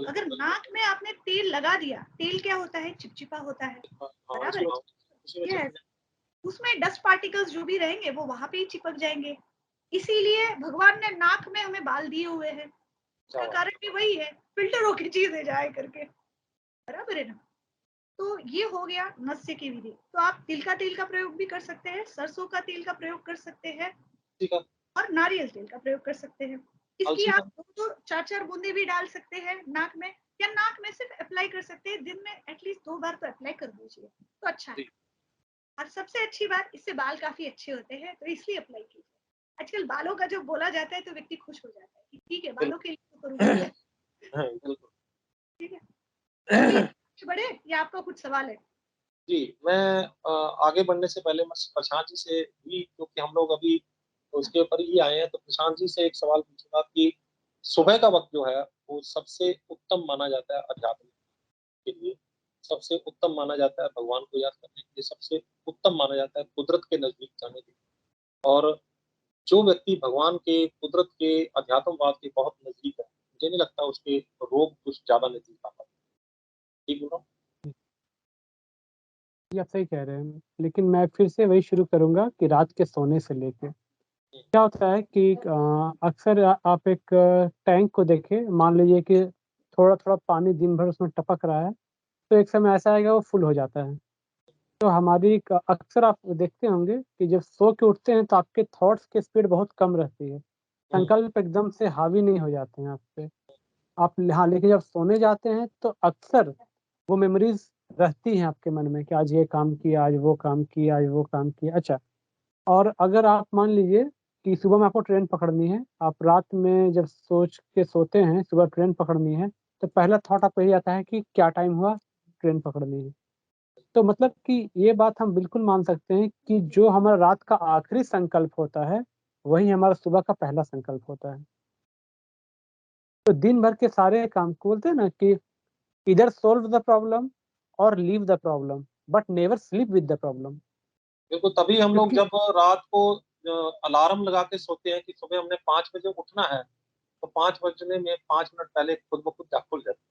[SPEAKER 2] अगर नाक में आपने तेल लगा दिया, तेल क्या होता है? चिपचिपा होता है, बराबर है? उसमें डस्ट पार्टिकल्स जो भी रहेंगे वो वहां पे ही चिपक जाएंगे। इसीलिए भगवान ने नाक में हमें बाल दिए हुए हैं, उसका कारण भी वही है, फिल्टर होके चीजें जाए करके, बराबर है ना? तो ये हो गया नस्य की विधि। तो आप तिल का तेल का प्रयोग भी कर सकते हैं, सरसों का तेल का प्रयोग कर सकते हैं और नारियल तेल का प्रयोग कर सकते हैं। इसकी आप 2-4 बूंदे भी डाल सकते हैं नाक में, या नाक में सिर्फ अप्लाई कर सकते हैं। दिन में एटलीस्ट 2 बार तो अप्लाई कर दीजिए तो अच्छा है। और सबसे अच्छी बात, इससे बाल काफी अच्छे होते हैं, तो इसलिए अप्लाई कीजिए। आजकल बालों का जब बोला जाता है तो व्यक्ति खुश हो जाता है कि ठीक है, बालों के लिए तो करूंगा। ठीक है, बढ़े या आपका कुछ सवाल है?
[SPEAKER 1] जी, मैं आगे बढ़ने से पहले मैं प्रशांत जी से भी, क्योंकि हम लोग अभी उसके ऊपर ही आए हैं, तो प्रशांत जी से एक सवाल पूछूंगा कि सुबह का वक्त जो है वो सबसे उत्तम माना जाता है अध्यात्म के लिए, सबसे उत्तम माना जाता है भगवान को याद करने के लिए, सबसे उत्तम माना जाता है कुदरत के नजदीक जाने के लिए। और जो व्यक्ति भगवान के, कुदरत के, अध्यात्मवाद के बहुत नजदीक है, मुझे नहीं लगता उसके रोग कुछ ज्यादा नजदीक आता। ठीक बोल रहा हूँ?
[SPEAKER 3] ये आप सही कह रहे हैं, लेकिन मैं फिर से वही शुरू करूँगा कि रात के सोने से लेके क्या होता है कि अक्सर आप एक टैंक को देखें, मान लीजिए कि थोड़ा-थोड़ा पानी दिन भर उसमें टपक रहा है, तो एक समय ऐसा आएगा वो फुल हो जाता है। तो हमारी अक्सर आप देखते होंगे कि जब सो के उठते हैं तो आपके थॉट्स की स्पीड बहुत कम रहती है। संकल्प एकदम से हावी नहीं हो जाते हैं आप पे। आप हाँ, लेकिन जब सोने जाते हैं तो अक्सर वो मेमोरीज़ रहती हैं आपके मन में कि आज ये काम किया, आज वो काम किया, आज वो काम किया। अच्छा, और अगर आप मान लीजिए कि सुबह में आपको ट्रेन पकड़नी है, आप रात में जब सोच के सोते हैं, सुबह ट्रेन पकड़नी है, तो पहला थॉट आपको यही आता है कि क्या टाइम हुआ, ट्रेन पकड़नी है। तो मतलब कि ये बात हम बिल्कुल मान सकते हैं कि जो हमारा रात का आखिरी संकल्प होता है, वही हमारा सुबह का पहला संकल्प होता है। तो दिन भर के सारे काम को बोलते हैं ना कि ईदर सॉल्व द प्रॉब्लम और leave the problem, but never sleep with the problem.
[SPEAKER 1] बिल्कुल, तभी हम लोग
[SPEAKER 3] क्योंकि
[SPEAKER 1] जब रात को अलार्म लगा के सोते हैं कि सुबह हमने 5 बजे उठना है, तो 5 बजने में 5 मिनट पहले खुद ब खुद जाग खुल जाती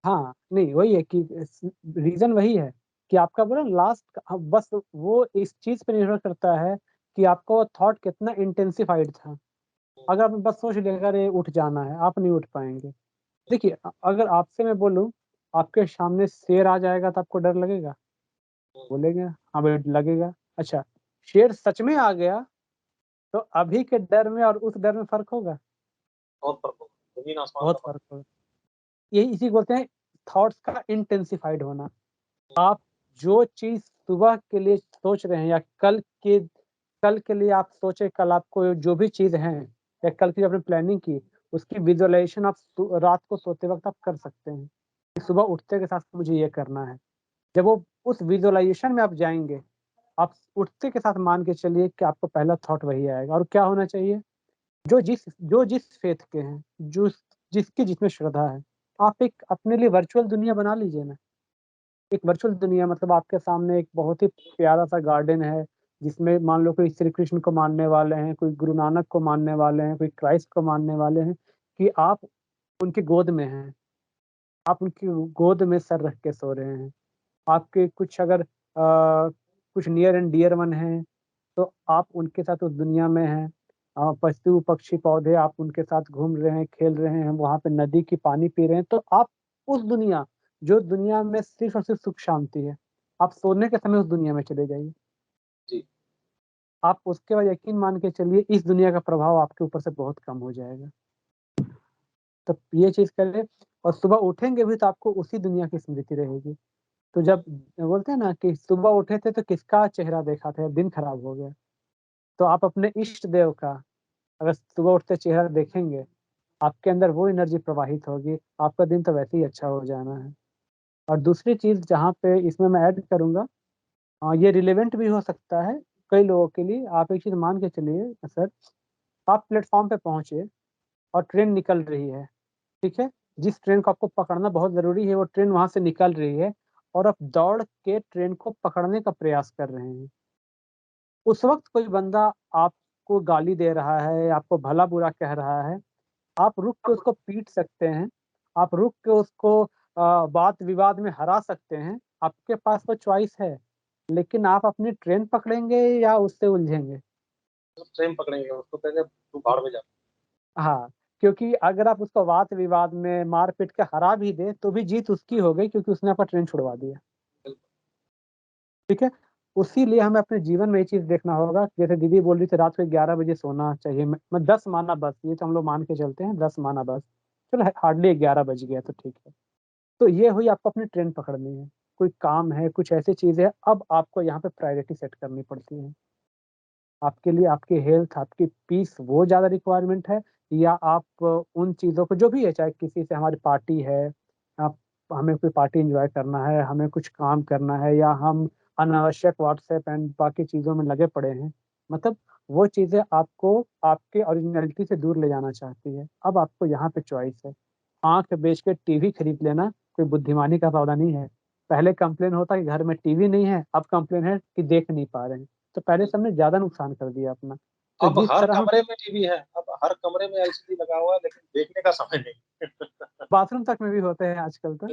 [SPEAKER 3] हाँ, नहीं वही है कि रीज़न वही है कि आपका बोला लास्ट बस वो इस चीज़ पे निर्भर करता है कि आपका वो थॉट कितना इंटेंसिफ़ाइड था। अगर आपने बस सोच लिया कि अरे उठ जाना है, आप नहीं उठ पाएँगे। देखिए अगर आपसे मैं बोलूँ, आपके सामने शेर आ जाएगा तो आपको डर लगेगा?
[SPEAKER 1] है।
[SPEAKER 3] बोलेंगे, हाँ भाई लगेगा। अच्छा, शेर सच में आ गया, तो अभी के डर में और उस डर में फ़र्क होगा?
[SPEAKER 1] बहुत फर्क होगा, ज़मीन आसमान का
[SPEAKER 3] बहुत
[SPEAKER 1] फर्क।
[SPEAKER 3] फ़र्क होगा। यही इसी को बोलते हैं थॉट्स का इंटेंसिफ़ाइड होना। आप जो चीज़ सुबह के लिए सोच रहे हैं या कल के लिए आप सोचे, कल आपको जो भी चीज़ हैं या कल की जो आपने प्लानिंग की, उसकी विज़ुअलाइज़ेशन आप रात को सोते वक़्त आप कर सकते हैं, कि सुबह उठते के साथ मुझे ये करना है। जब वो उस विज़ुअलाइज़ेशन में आप जाएँगे, आप उठते के साथ मान के चलिए कि आपको पहला थॉट वही आएगा और क्या होना चाहिए? जो जिस फ़ेथ के हैं, जिसकी जिसमें श्रद्धा है, आप एक अपने लिए वर्चुअल दुनिया बना लीजिए ना। एक वर्चुअल दुनिया मतलब आपके सामने एक बहुत ही प्यारा-सा गार्डन है, जिसमें मान लो कोई श्री कृष्ण को मानने वाले हैं, कोई गुरु नानक को मानने वाले हैं, कोई क्राइस्ट को मानने वाले हैं, कि आप उनकी गोद में हैं। आप उनकी गोद में सर रख के सो रहे हैं। आपके कुछ अगर कुछ नियर एंड डियर वन हैं, तो आप उनके साथ उस दुनिया में हैं। पशु, पक्षी, पौधे आप उनके साथ घूम रहे हैं, खेल रहे हैं, वहाँ पे नदी की पानी पी रहे हैं, तो आप उस दुनिया जो दुनिया में सिर्फ़ और सिर्फ़ सुख शांति है, आप सोने के समय उस दुनिया में चले जाइए।
[SPEAKER 1] जी,
[SPEAKER 3] आप उसके बाद यकीन मान के चलिए इस दुनिया का प्रभाव आपके ऊपर से बहुत कम हो जाएगा। तो ये चीज़ करें और सुबह उठेंगे भी तो आपको उसी दुनिया की स्मृति रहेगी। तो जब बोलते हैं ना कि सुबह उठे थे तो किसका चेहरा देखा था, दिन खराब हो गया। तो आप अपने इष्ट देव का अगर सुबह उठते चेहरा देखेंगे, आपके अंदर वो एनर्जी प्रवाहित होगी, आपका दिन तो वैसे ही अच्छा हो जाना है। और दूसरी चीज़ जहाँ पे इसमें मैं ऐड करूँगा, ये रिलेवेंट भी हो सकता है कई लोगों के लिए। आप एक चीज़ मान के चलिए सर, आप प्लेटफ़ॉर्म पे पहुँचे और ट्रेन निकल रही है, ठीक है? जिस ट्रेन को आपको पकड़ना बहुत ज़रूरी है, वो ट्रेन वहाँ से निकल रही है और आप दौड़ के ट्रेन को पकड़ने का प्रयास कर रहे हैं। उस वक़्त कोई बंदा आपको गाली दे रहा है, आपको भला-बुरा कह रहा है, आप रुक के उसको पीट सकते हैं, आप रुक के उसको वाद-विवाद में हरा सकते हैं, आपके पास वो चॉइस है। लेकिन आप अपनी ट्रेन पकड़ेंगे या उससे उलझेंगे?
[SPEAKER 1] तो ट्रेन पकड़ेंगे, उसको कहेंगे तू भाड़ में जा।
[SPEAKER 3] हाँ, क्योंकि अगर आप उसको वाद-विवाद में मार-पीट के हरा भी दें, तो भी जीत उसकी हो गई क्योंकि उसने आपका ट्रेन छुड़वा दिया,
[SPEAKER 1] बिल्कुल,
[SPEAKER 3] ठीक है? उसीलिए हमें अपने जीवन में ये चीज़ देखना होगा, जैसे दीदी बोल रही थी रात को 11 बजे सोना चाहिए, मैं 10 माना बस, ये तो हम लोग मान के चलते हैं 10 माना बस। चलो हार्डली 11 बज गया तो ठीक है। तो ये हुई आपको अपनी ट्रेन पकड़नी है, कोई काम है, कुछ ऐसी चीज़ है, अब आपको यहाँ पे प्रायोरिटी सेट करनी पड़ती है। आपके लिए आपकी हेल्थ, आपकी पीस वो ज़्यादा रिक्वायरमेंट है या आप उन चीज़ों को जो भी है, चाहे किसी से हमारी पार्टी है, आप हमें कोई पार्टी एन्जॉय करना है, हमें कुछ काम करना है या हम अनावश्यक व्हाट्सएप एंड बाकी चीज़ों में लगे पड़े हैं। मतलब वो चीज़ें आपको आपके ओरिजिनैलिटी से दूर ले जाना चाहती है। अब आपको यहाँ पे चॉइस है। आँख बेच के टीवी खरीद लेना कोई बुद्धिमानी का सौदा नहीं है। पहले कंप्लेन होता कि घर में टीवी नहीं है, अब कंप्लेन है कि देख नहीं पा रहे हैं। तो पहले से
[SPEAKER 1] बिल्कुल।
[SPEAKER 3] हमने ज़्यादा नुकसान कर दिया अपना। तो
[SPEAKER 1] अब
[SPEAKER 3] जिस
[SPEAKER 1] हर
[SPEAKER 3] तरह हम
[SPEAKER 1] कमरे में टीवी है, अब हर कमरे में एलसीडी लगा हुआ है, लेकिन देखने का समय नहीं।
[SPEAKER 3] बाथरूम तक में भी होते हैं आजकल तो।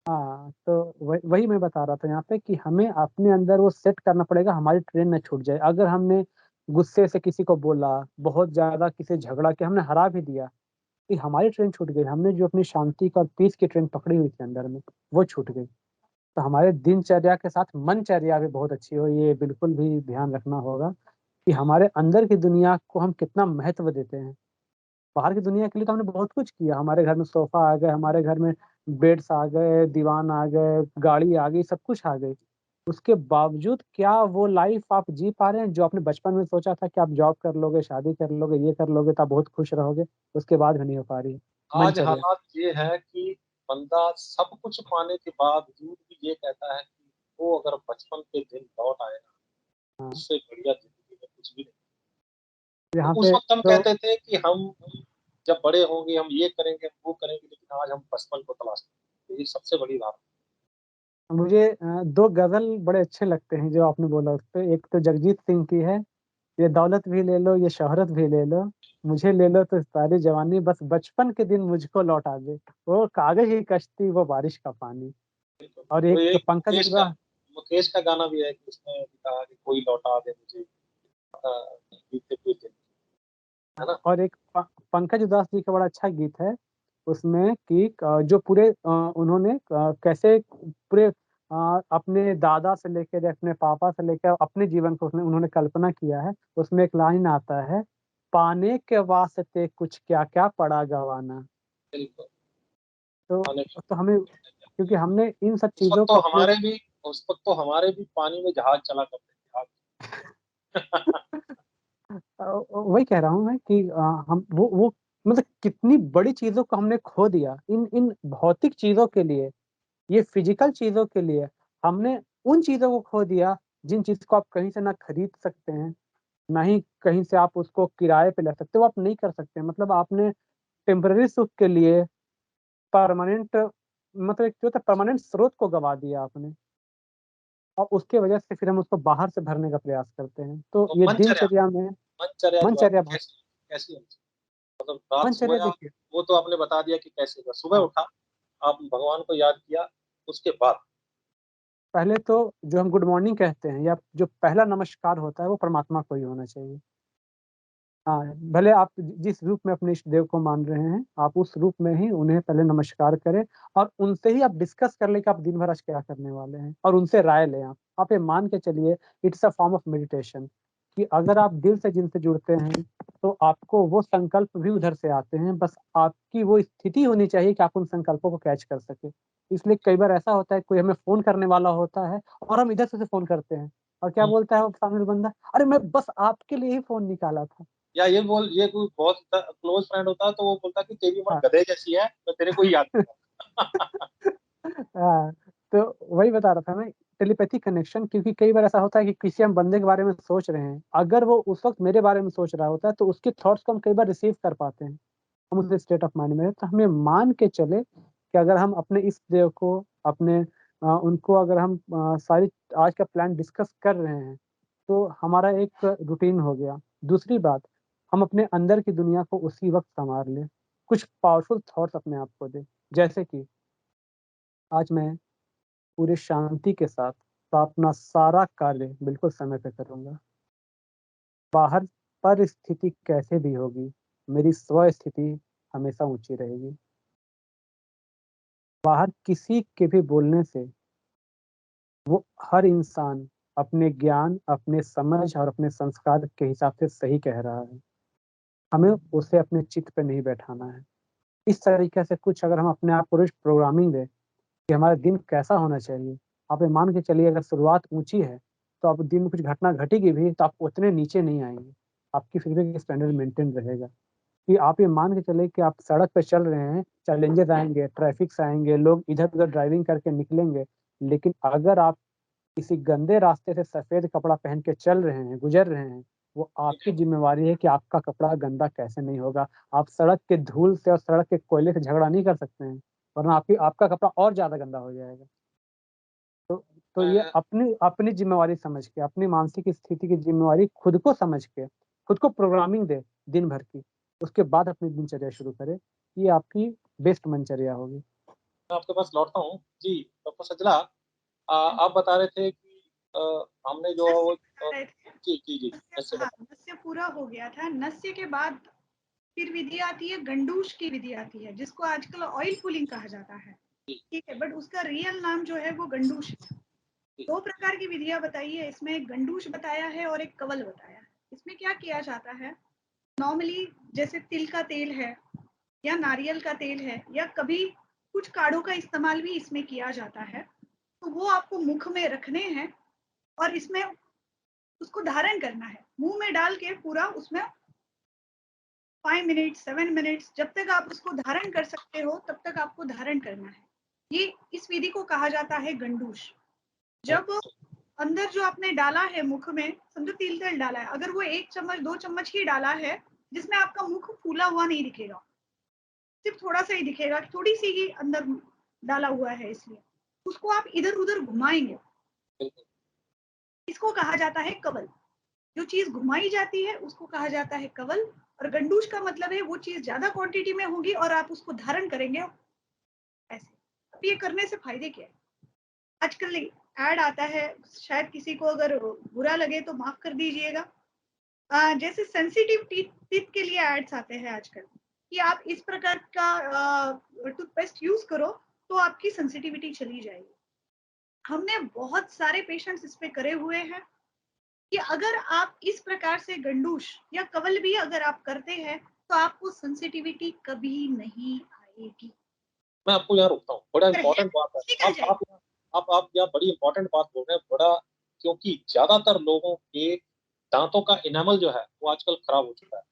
[SPEAKER 3] हाँ, तो वही मैं बता रहा था यहाँ पे कि हमें अपने अंदर वो सेट करना पड़ेगा, हमारी ट्रेन ना छूट जाए। अगर हमने गुस्से से किसी को बोला, बहुत ज़्यादा किसी से झगड़ा किया, हमने हरा भी दिया, कि हमारी ट्रेन छूट गई, हमने जो अपनी शांति का और पीस की ट्रेन पकड़ी हुई थी अंदर में, वो छूट गई। तो हमारे दिनचर्या के साथ मनचर्या भी बहुत अच्छी हो, ये बिल्कुल भी ध्यान रखना होगा कि हमारे अंदर की दुनिया को हम कितना महत्व देते हैं। बाहर की दुनिया के लिए तो हमने बहुत कुछ किया, हमारे घर में सोफ़ा आ गए, हमारे घर में बेड्स आ गए, दीवान आ गए, गाड़ी आ गई, सब कुछ आ गई। उसके बावजूद क्या वो लाइफ़ आप जी पा रहे हैं जो आपने बचपन में सोचा था कि आप जॉब कर लोगे, शादी कर लोगे, ये कर लोगे तो आप बहुत खुश रहोगे, उसके बाद भी नहीं हो पा रही है।
[SPEAKER 1] आज
[SPEAKER 3] मनचर्या।
[SPEAKER 1] हालात ये है कि बंदा सब कुछ पाने के बावजूद भी ये कहता है कि वो अगर बचपन के दिन लौट आए ना,
[SPEAKER 3] हाँ,
[SPEAKER 1] उससे बढ़िया ज़िंदगी में कुछ भी नहीं। तो
[SPEAKER 3] यहाँ
[SPEAKER 1] उस
[SPEAKER 3] पे
[SPEAKER 1] वक़्त हम
[SPEAKER 3] तो
[SPEAKER 1] कहते थे कि हम जब बड़े होंगे हम ये करेंगे, हम वो करेंगे, लेकिन आज हम बचपन को तलाश रहे हैं। तो ये सबसे बड़ी बात
[SPEAKER 3] मुझे 2 गज़ल बड़े अच्छे लगते हैं जो आपने बोला उसपे, एक तो जगजीत सिंह की है, ये दौलत भी ले लो, ये शोहरत भी ले लो, मुझे ले लो तो सारी जवानी, बस बचपन के दिन मुझको लौटा दे। वो कागज़ की कश्ती, वो बारिश का पानी।
[SPEAKER 1] है।
[SPEAKER 3] और
[SPEAKER 1] तो
[SPEAKER 3] एक
[SPEAKER 1] ये
[SPEAKER 3] पंकज उधास।
[SPEAKER 1] मुकेश का गाना भी है कि उसने भी कहा कि कोई लौटा दे मुझे बीते हुए दिन, है
[SPEAKER 3] हाँ,
[SPEAKER 1] ना?
[SPEAKER 3] और एक पंकज उधास जी का बड़ा अच्छा गीत है, उसमें कि जो पूरे उन्होंने कैसे पूरे अपने दादा से लेकर अपने पापा से लेकर अपने जीवन को उन्होंने कल्पना किया है। उसमें एक लाइन आता है, पाने के वास्ते कुछ क्या-क्या पड़ा गँवाना।
[SPEAKER 1] बिल्कुल,
[SPEAKER 3] तो
[SPEAKER 1] पानी
[SPEAKER 3] तो हमें, क्योंकि हमने इन सब
[SPEAKER 1] उस वक़्त
[SPEAKER 3] चीज़ों
[SPEAKER 1] तो
[SPEAKER 3] को अपने
[SPEAKER 1] हमारे भी उस वक़्त तो हमारे भी पानी में जहाज चला करते थे, जहाज।
[SPEAKER 3] वही कह रहा हूँ मैं कि हम वो मतलब कितनी बड़ी चीज़ों को हमने खो दिया इन इन भौतिक चीज़ों के लिए, ये फ़िज़िकल चीज़ों के लिए। हमने उन चीज़ों को खो दिया जिन चीज़ को आप कहीं से ना खरीद सकते हैं, ना ही कहीं से आप उसको किराए पे ले सकते हो, आप नहीं कर सकते। मतलब आपने टेम्परेरी सुख के लिए परमानेंट, मतलब एक जो होता है परमानेंट स्रोत को गँवा दिया आपने, और उसके वजह से फिर हम उसको बाहर से भरने का प्रयास करते हैं। तो
[SPEAKER 1] तो
[SPEAKER 3] ये दिनचर्या में
[SPEAKER 1] मनचर्या जो
[SPEAKER 3] मनचर्या
[SPEAKER 1] आपकी
[SPEAKER 3] बहुत।
[SPEAKER 1] कैसी कैसी होनी चाहिए? मतलब रात
[SPEAKER 3] मनचर्या
[SPEAKER 1] सोया,
[SPEAKER 3] देखिए।
[SPEAKER 1] वो तो आपने बता दिया कि कैसे हुआ। सुबह
[SPEAKER 3] हाँ,
[SPEAKER 1] उठा, आप भगवान को याद किया, उसके बाद
[SPEAKER 3] पहले तो जो हम गुड मॉर्निंग कहते हैं या जो पहला नमस्कार होता है वो परमात्मा को ही होना चाहिए। हाँ, भले आप जिस रूप में अपने इष्ट देव को मान रहे हैं, आप उस रूप में ही उन्हें पहले नमस्कार करें और उनसे ही आप डिस्कस कर लें कि आप दिन भर आज क्या करने वाले हैं और उनसे राय लें आप। आप ये मान के चलिए, it's a form of meditation, कि अगर आप दिल से जिनसे जुड़ते हैं, तो आपको वो संकल्प भी उधर से आते हैं, बस आपकी वो स्थिति होनी चाहिए कि आप उन संकल्पों को कैच कर सकें। इसलिए कई बार ऐसा होता है कोई हमें फ़ोन करने वाला होता है और हम इधर से उसे फ़ोन करते हैं और क्या
[SPEAKER 1] हुँ,
[SPEAKER 3] बोलता है वो सामने वाला बंदा, "अरे! मैं बस आपके लिए ही फ़ोन निकाला था।"
[SPEAKER 1] या ये कोई बहुत क्लोज़ फ्रेंड होता है तो वो बोलता है कि तेरी उम्र
[SPEAKER 3] हाँ।
[SPEAKER 1] गधे जैसी है, मैं तेरे को ही याद करूँगा।
[SPEAKER 3] हाँ, तो वही बता रहा था मैं, टेलीपैथी कनेक्शन, क्योंकि कई बार ऐसा होता है कि किसी हम बंदे के बारे में सोच रहे हैं, अगर वो उस वक़्त मेरे बारे में सोच रहा होता है, तो उसके थॉट्स को हम कई बार रिसीव कर पाते हैं। हम उस स्टेट ऑफ माइंड में हैं, तो हमें मान के चले कि अगर हम अपने इष्ट देव को, अपने उनको अगर हम सारी आज का प्लान डिस्कस कर रहे हैं, तो हमारा एक रूटीन हो गया। दूसरी बात, हम अपने अंदर की दुनिया को उसी वक़्त सँवार लें, कुछ पावरफुल थॉट्स अपने आप को दें, जैसे कि आज मैं पूरी शांति के साथ अपना सारा कार्य बिल्कुल समय पे करूँगा। बाहर परिस्थिति कैसे भी होगी, मेरी स्व स्थिति हमेशा ऊँची रहेगी। बाहर किसी के भी बोलने से वो हर इंसान अपने ज्ञान, अपने समझ और अपने संस्कार के हिसाब से सही कह रहा है। हमें उसे अपने चित्त पे नहीं बैठाना है। इस तरीके से कुछ अगर हम अपने आप को प्रोग्रामिंग दें कि हमारा दिन कैसा होना चाहिए। आप ये मान के चलिए अगर शुरुआत ऊँची है, तो आप दिन में कुछ घटना घटेगी भी तो आप उतने नीचे नहीं आएँगे। आपकी फिर भी स्टैंडर्ड मेंटेन रहेगा। कि आप ये मान के चलिए कि आप सड़क पे चल रहे हैं, चैलेंजेज़ आएँगे, ट्रैफिक्स आएँगे, लोग इधर-उधर ड्राइविंग करके निकलेंगे। लेकिन अगर आप किसी गंदे रास्ते से सफ़ेद कपड़ा पहन के चल रहे हैं, गुज़र रहे हैं, वो
[SPEAKER 1] ठीक
[SPEAKER 3] आपकी
[SPEAKER 1] है?
[SPEAKER 3] ज़िम्मेवारी है कि आपका कपड़ा गंदा कैसे नहीं होगा। आप सड़क के धूल से और सड़क के कोयले से झगड़ा नहीं कर सकते हैं, वरना आपका कपड़ा और ज़्यादा गंदा हो जाएगा। तो ये
[SPEAKER 1] मैं
[SPEAKER 3] अपनी अपनी ज़िम्मेवारी समझ के, अपनी मानसिक स्थिति की ज़िम्मेवारी खुद को समझ के, खुद को प्रोग्रामिंग दें दिन भर की, उसके बाद अपनी दिनचर्या शुरू करें। ये आपकी बेस्ट दिनचर्या होगी।
[SPEAKER 1] आपके पास लौटता हूँ। जी, डॉक्टर सजला आप बता रहे थे कि अ, हमने जो
[SPEAKER 2] नस्य
[SPEAKER 1] वो
[SPEAKER 2] बता रहे थे।
[SPEAKER 1] जी, जी, जी,
[SPEAKER 2] नस्य,
[SPEAKER 1] ऐसे
[SPEAKER 2] हाँ,
[SPEAKER 1] बता
[SPEAKER 2] नस्य पूरा हो गया था। नस्य के बाद फिर विधि आती है गंडूश की विधि आती है, जिसको आजकल ऑयल पुलिंग कहा जाता है, ठीक है, बट उसका रियल नाम जो है वो गंडूश है। 2 प्रकार की विधियां बताई है इसमें, एक गंडूश बताया है और एक कवल बताया है। इसमें क्या किया जाता है, नॉर्मली जैसे तिल का तेल है या नारियल का तेल है या कभी कुछ काढ़ों का इस्तेमाल भी इसमें किया जाता है, तो वो आपको मुख में रखने हैं और इसमें उसको धारण करना है, मुंह में डाल के पूरा उसमें 5 मिनट 7 मिनट्स जब तक आप उसको धारण कर सकते हो तब तक आपको धारण करना है। ये इस विधि को कहा जाता है गंडूश। जब अंदर जो आपने डाला है मुख में, समझो तिल तेल डाला है, अगर वो 1 चम्मच 2 चम्मच ही डाला है जिसमें आपका मुख फूला हुआ नहीं दिखेगा, सिर्फ थोड़ा सा ही दिखेगा, थोड़ी सी ही अंदर डाला हुआ है, इसलिए उसको आप इधर उधर घुमाएंगे, इसको कहा जाता है कवल। जो चीज घुमाई जाती है उसको कहा जाता है कवल, और गंडूश का मतलब है वो चीज ज्यादा क्वांटिटी में होगी और आप उसको धारण करेंगे ऐसे। अब ये करने से फायदे क्या है, आजकल ऐड आता है, शायद किसी को अगर बुरा लगे तो माफ कर दीजिएगा, जैसे सेंसिटिव टीथ के लिए एड्स आते हैं आजकल कि आप इस प्रकार का टूथपेस्ट यूज करो तो आपकी सेंसिटिविटी चली जाएगी। हमने बहुत सारे पेशेंट्स इस पे करे हुए हैं कि अगर आप इस प्रकार से गंडूश या कवल भी अगर आप करते हैं तो आपको सेंसिटिविटी कभी नहीं आएगी।
[SPEAKER 1] मैं आपको यहाँ रोकता हूँ, बड़ा
[SPEAKER 2] अगर है
[SPEAKER 1] इंपॉर्टेंट बात है।
[SPEAKER 2] निकल जाएगी।
[SPEAKER 1] आप यहाँ बड़ी इंपॉर्टेंट बात बोल रहे हैं, बड़ा, क्योंकि ज्यादातर लोगों के दांतों का इनेमल जो है वो आजकल खराब हो चुका है,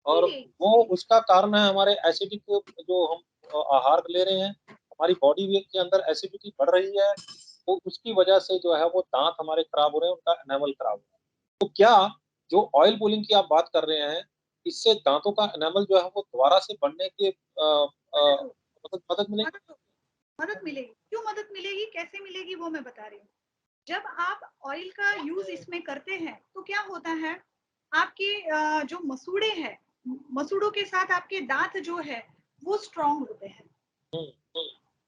[SPEAKER 1] और वो उसका कारण है हमारे एसिडिक जो हम आहार ले रहे हैं, हमारी बॉडी के अंदर एसिडिटी बढ़ रही है, तो उसकी वजह से जो है वो दांत हमारे खराब हो रहे हैं, उनका एनेमल खराब हो रहा है। तो क्या जो ऑयल पुलिंग की आप बात कर रहे हैं, इससे दांतों का एनेमल जो है वो दोबारा से बनने के मदद मिलेगी?
[SPEAKER 2] मदद मिलेगी। क्यों मदद मिलेगी, कैसे मिलेगी, वो मैं बता रही हूँ। जब आप ऑयल का यूज इसमें करते हैं तो क्या होता है, आपके जो मसूड़े हैं, मसूड़ों के साथ आपके दांत जो है वो स्ट्रांग होते हैं,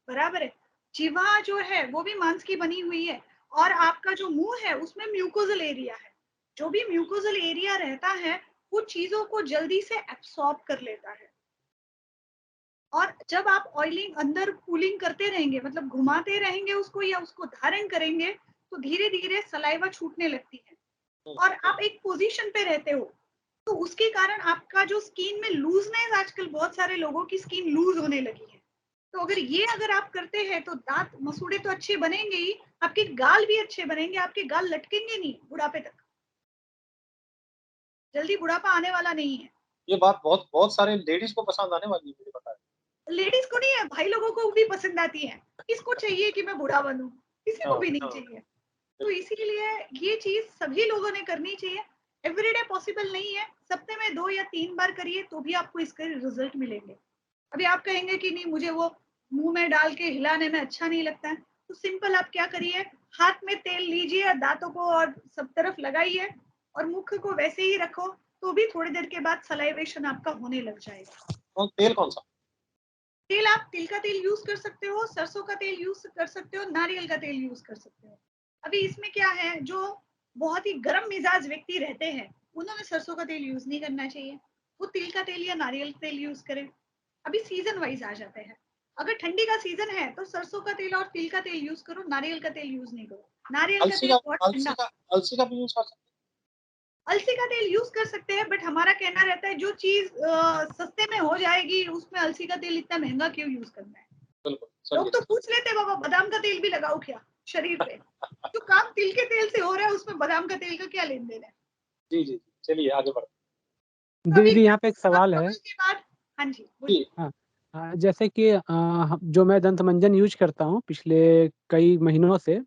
[SPEAKER 2] बराबर है। जीवा जो है वो भी मांस की बनी हुई है, और आपका जो मुंह है उसमें म्यूकोजल एरिया है, जो भी म्यूकोजल एरिया रहता है वो चीजों को जल्दी से एब्सॉर्ब कर लेता है। और जब आप ऑयलिंग अंदर कूलिंग करते रहेंगे, मतलब घुमाते रहेंगे उसको या उसको धारण करेंगे, तो धीरे धीरे सलाइवा छूटने लगती है और आप एक पोजीशन पे रहते हो, तो उसके कारण आपका जो स्किन में लूजनेस, आजकल बहुत सारे लोगों की स्किन लूज होने लगी है, तो अगर आप करते हैं तो दांत मसूड़े तो अच्छे बनेंगे ही, आपके गाल भी अच्छे बनेंगे, आपके गाल लटकेंगे नहीं बुढ़ापे तक, जल्दी बुढ़ापा आने वाला नहीं है।
[SPEAKER 1] ये बात बहुत बहुत सारे लेडीज को पसंद आने वाली है, मुझे पता है।
[SPEAKER 2] लेडीज को नहीं है, भाई लोगों को भी पसंद आती है, किसको चाहिए कि मैं बूढ़ा बनूं, किसी को भी नहीं चाहिए। तो इसीलिए ये चीज सभी लोगों ने करनी चाहिए। एवरीडे पॉसिबल नहीं है, सप्ते में 2 या 3 बार करिए तो भी आपको इसके रिजल्ट मिलेंगे। अभी आप कहेंगे कि नहीं मुझे वो मुंह में डाल के हिलाने में अच्छा नहीं लगता है, तो सिंपल आप क्या करिए, हाथ में तेल लीजिए, दांतों को और सब तरफ लगाइए और मुख को वैसे ही रखो, तो भी थोड़ी देर के बाद सलाइवेशन आपका होने लग जाएगा।
[SPEAKER 1] और तेल कौन सा?
[SPEAKER 2] तेल आप तिल का तेल यूज कर सकते हो, सरसों का तेल यूज कर सकते हो, नारियल का तेल यूज कर सकते हो। अभी इसमें क्या है, जो बहुत ही गर्म मिजाज व्यक्ति रहते हैं उन्होंने सरसों का तेल यूज नहीं करना चाहिए, वो तिल का तेल या नारियल का तेल यूज करें। अभी सीजन वाइज आ जाते हैं, अगर ठंडी का सीजन है तो सरसों का तेल और तिल का तेल यूज करो, नारियल का तेल यूज नहीं करो। नारियल का तेल बहुत ठंडा।
[SPEAKER 1] अलसी का भी यूज कर सकते हैं?
[SPEAKER 2] अलसी का तेल यूज कर सकते हैं, बट हमारा कहना रहता है जो चीज सस्ते में हो जाएगी उसमें अलसी का तेल इतना महंगा क्यों यूज करना है।
[SPEAKER 1] बिल्कुल।
[SPEAKER 2] लोग तो पूछ लेते बाबा बादाम का तेल भी लगाओ क्या शरीर पे, जो काम तिल के तेल से हो रहा है उसमें बादाम का तेल का क्या लेन देन है।
[SPEAKER 1] जी जी, चलिए आगे बढ़ते
[SPEAKER 3] दीदी यहाँ पे एक सवाल है।
[SPEAKER 2] के बाद हाँ जी
[SPEAKER 1] हैं।
[SPEAKER 3] हाँ, जैसे कि जो मैं दंत मंजन यूज करता हूँ पिछले कई महीनों से,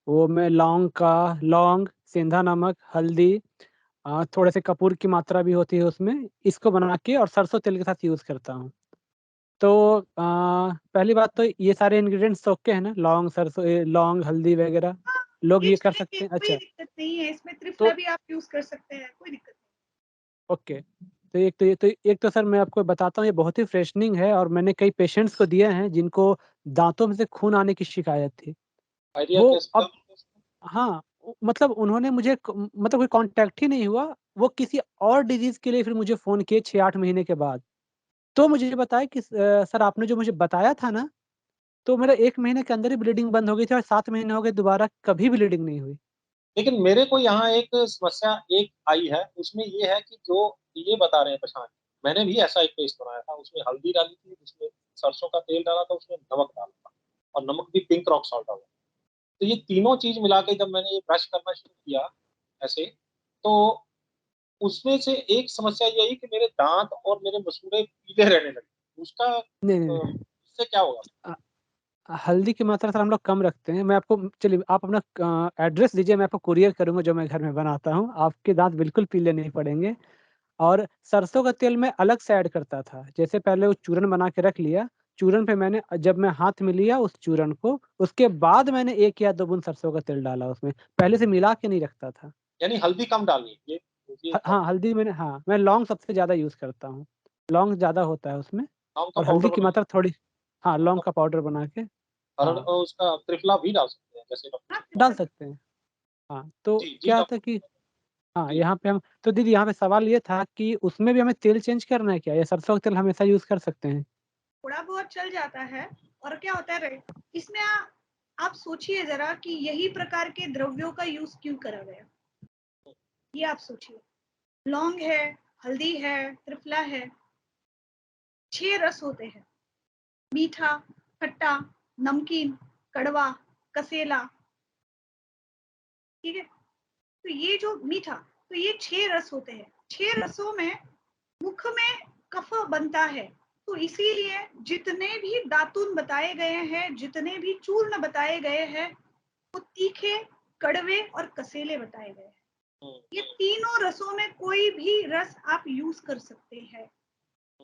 [SPEAKER 3] वो मैं लौंग, सेंधा नमक, हल्दी, थोड़े से कपूर की मात्रा भी होती है उसमें, इसको बना के और सरसों तेल के साथ यूज करता हूँ। तो पहली बात तो ये सारे इंग्रेडिएंट्स ओके है ना, लौंग, हल्दी वगैरह लोग
[SPEAKER 2] ये
[SPEAKER 3] ये कर सकते
[SPEAKER 2] चलेंगे,
[SPEAKER 3] हैं?
[SPEAKER 2] कोई
[SPEAKER 3] अच्छा,
[SPEAKER 2] दिक्कत नहीं है, इसमें त्रिफला
[SPEAKER 3] तो
[SPEAKER 2] भी आप यूज कर सकते हैं, कोई दिक्कत
[SPEAKER 3] ओके। एक तो सर मैं आपको बताता हूँ, ये बहुत ही फ्रेशनिंग है और मैंने कई पेशेंट्स को दिया है जिनको दांतों में से खून आने की शिकायत थी।
[SPEAKER 1] आइडिया
[SPEAKER 3] वो
[SPEAKER 1] कैसे?
[SPEAKER 3] अब हाँ, मतलब उन्होंने मुझे मतलब कोई कांटेक्ट ही नहीं हुआ, वो किसी और डिजीज के लिए फिर मुझे फोन किए 6-8 महीने के बाद। तो मुझे ये बताएँ कि सर आपने जो मुझे बताया था ना, तो मेरा 1 महीने के अंदर ही ब्लीडिंग बंद हो गई थी और 7 महीने हो गए दोबारा कभी ब्लीडिंग नहीं हुई।
[SPEAKER 1] लेकिन मेरे को यहाँ एक समस्या एक आई है, उसमें ये है कि जो ये बता रहे हैं परेशान, मैंने भी ऐसा एक पेस्ट बनाया था, उसमें हल्दी डाली थी, उसमें सरसों का तेल डाला था, उसमें नमक डाला था और नमक भी पिंक रॉक सॉल्ट डाला। तो ये तीनों चीज़ मिला के जब मैंने ये ब्रश करना शुरू किया ऐसे, तो उसमें से एक समस्या ये आई कि मेरे दाँत और मेरे मसूड़े पीले रहने लगे। उसका
[SPEAKER 3] नहीं, नहीं, नहीं।
[SPEAKER 1] उससे क्या होगा?
[SPEAKER 3] अ, हल्दी की मात्रा सर हम लोग कम रखते हैं। मैं आपको चलिए आप अपना एड्रेस दीजिए, मैं आपको कुरियर करूँगा जो मैं घर में बनाता हूँ। आपके दाँत बिल्कुल पीले नहीं पड़ेंगे। और सरसों का तेल मैं अलग से ऐड करता था। जैसे पहले वो चूरन बना के रख लिया, चूरन पे मैंने जब मैं हाथ में लिया उस चूरन को, उसके बाद मैंने 1 या 2 बूँद सरसों का तेल डाला उसमें। पहले से मिला के नहीं रखता था।
[SPEAKER 1] यानी हल्दी कम डालनी है, ये
[SPEAKER 3] हाँ, हल्दी मैंने हाँ, मैं लौंग सबसे ज़्यादा यूज़ करता हूँ। लौंग ज़्यादा होता है उसमें
[SPEAKER 1] आम का
[SPEAKER 3] और
[SPEAKER 1] पाउडर
[SPEAKER 3] हल्दी की
[SPEAKER 1] बना
[SPEAKER 3] मात्रा थोड़ी हाँ,
[SPEAKER 1] आम
[SPEAKER 3] लौंग
[SPEAKER 1] का
[SPEAKER 3] का पाउडर बना के हाँ,
[SPEAKER 1] उसका त्रिफला भी डाल सकते हैं, जैसे
[SPEAKER 2] हाँ,
[SPEAKER 3] डाल सकते हैं। हाँ, तो
[SPEAKER 1] जी, जी
[SPEAKER 3] क्या
[SPEAKER 1] आप
[SPEAKER 3] था कि हाँ,
[SPEAKER 1] जी।
[SPEAKER 3] यहाँ पे हम तो दीदी यहाँ पे सवाल ये था कि उसमें भी हमें तेल चेंज करना है क्या या सरसों का तेल हमेशा यूज़ कर सकते हैं?
[SPEAKER 2] थोड़ा बहुत चल जाता है। और क्या होता है इसमें आप सोचिए जरा कि यही प्रकार के द्रव्यों का यूज क्यों करा गया, ये आप सोचिए। लौंग है, हल्दी है, त्रिफला है, 6 रस होते हैं, मीठा, खट्टा, नमकीन, कड़वा, कसेला, ठीक है। तो ये जो मीठा, तो ये 6 रस होते हैं। 6 रसों में मुख में कफ बनता है, तो इसीलिए जितने भी दातुन बताए गए हैं, जितने भी चूर्ण बताए गए हैं, वो तीखे, कड़वे और कसेले बताए गए हैं। ये तीनों रसों में कोई भी रस आप यूज कर सकते हैं।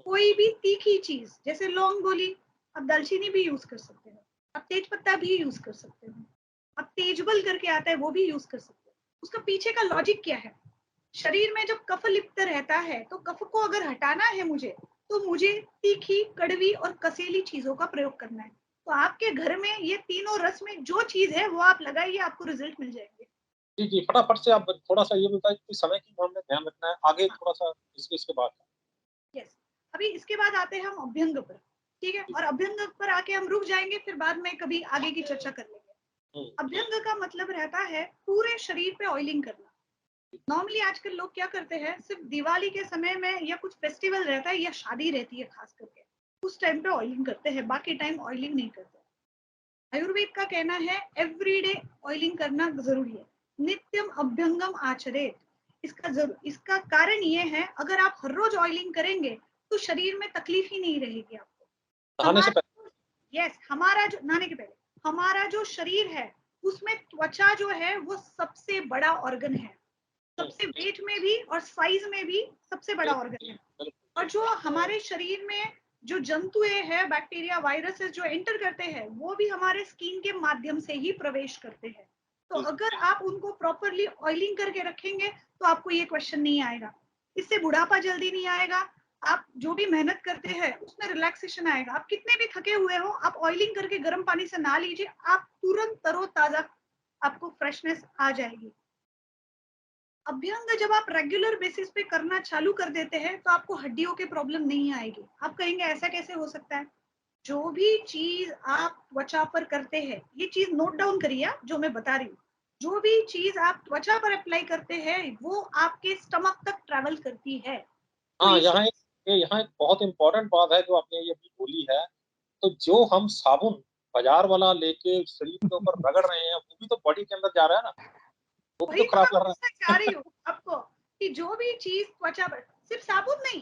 [SPEAKER 2] कोई भी तीखी चीज जैसे लौंग बोली, आप दालचीनी भी यूज कर सकते हो, आप तेज पत्ता भी यूज कर सकते हो, आप तेजबल करके आता है वो भी यूज कर सकते हो। उसका पीछे का लॉजिक क्या है? शरीर में जब कफ लिप्त रहता है तो कफ को अगर हटाना है मुझे, तो मुझे तीखी, कड़वी और कसेली चीजों का प्रयोग करना है। तो आपके घर में ये तीनों रस में जो चीज है वो आप लगाइए, आपको रिजल्ट मिल जाएंगे।
[SPEAKER 1] जी, जी, फटाफट से आप थोड़ा-सा ये बताइए कि समय की हमें ध्यान रखना है, आगे
[SPEAKER 2] हाँ,
[SPEAKER 1] थोड़ा-सा इसके बाद।
[SPEAKER 2] यस। अभी इसके बाद आते हैं हम अभ्यंग पर, ठीक है।
[SPEAKER 1] जी,
[SPEAKER 2] और अभ्यंग पर आके हम रुक जाएंगे, फिर बाद में कभी आगे की चर्चा कर लेंगे।
[SPEAKER 1] हुँ,
[SPEAKER 2] अभ्यंग का मतलब रहता है पूरे शरीर पे ऑयलिंग करना। नॉर्मली आजकल लोग क्या करते हैं, सिर्फ दिवाली के समय में या कुछ फेस्टिवल रहता है या शादी रहती है खास करके, उस टाइम पे ऑयलिंग करते हैं, बाकी टाइम ऑयलिंग नहीं करते। आयुर्वेद का कहना है एवरीडे ऑयलिंग करना जरूरी है। नित्यम अभ्यंगम आचरेत। इसका कारण ये है, अगर आप हर रोज ऑयलिंग करेंगे तो शरीर में तकलीफ ही नहीं रहेगी आपको।
[SPEAKER 1] नहाने से पहले।
[SPEAKER 2] हमारा हमारा जो नहाने के पहले हमारा जो शरीर है, उसमें त्वचा जो है वो सबसे बड़ा ऑर्गन है।
[SPEAKER 1] हुँ,
[SPEAKER 2] सबसे वेट में भी और साइज में भी सबसे बड़ा
[SPEAKER 1] बिल्कुल,
[SPEAKER 2] ऑर्गन है।
[SPEAKER 1] बिल्कुल,
[SPEAKER 2] और जो हमारे शरीर में जो जंतुए हैं, बैक्टीरिया, वायरसेस जो एंटर करते हैं, वो भी हमारे स्किन के माध्यम से ही प्रवेश करते हैं। तो
[SPEAKER 1] बिल्कुल,
[SPEAKER 2] अगर आप उनको प्रॉपरली ऑयलिंग करके रखेंगे तो आपको ये क्वेश्चन नहीं आएगा। इससे बुढ़ापा जल्दी नहीं आएगा। आप जो भी मेहनत करते हैं उसमें रिलैक्सेशन आएगा। आप कितने भी थके हुए हो, आप ऑयलिंग करके गर्म पानी से नहा लीजिए, आप तुरंत तरोताजा, आपको फ्रेशनेस आ जाएगी। अभ्यंग जब आप रेगुलर बेसिस पे करना चालू कर देते हैं तो आपको हड्डियों के प्रॉब्लम नहीं आएगी। आप कहेंगे ऐसा कैसे हो सकता है? जो भी चीज आप त्वचा पर करते हैं, ये चीज नोट डाउन करिए जो मैं बता रही हूँ। जो भी चीज आप त्वचा पर अप्लाई करते हैं वो आपके स्टमक तक ट्रेवल करती है। तो
[SPEAKER 1] हाँ,
[SPEAKER 2] इस
[SPEAKER 1] यहाँ एक बहुत इम्पोर्टेंट बात है जो आपने ये अभी बोली है, तो जो हम साबुन बाज़ार वाला लेके शरीर के ऊपर रगड़ रहे हैं, वो भी तो बॉडी के अंदर जा रहा है ना, वो भी तो
[SPEAKER 2] वही तो
[SPEAKER 1] खराब
[SPEAKER 2] मैं
[SPEAKER 1] कर रहा
[SPEAKER 2] पूछना चाह रही हूँ आपको, कि जो भी चीज त्वचा पर, सिर्फ साबुन नहीं,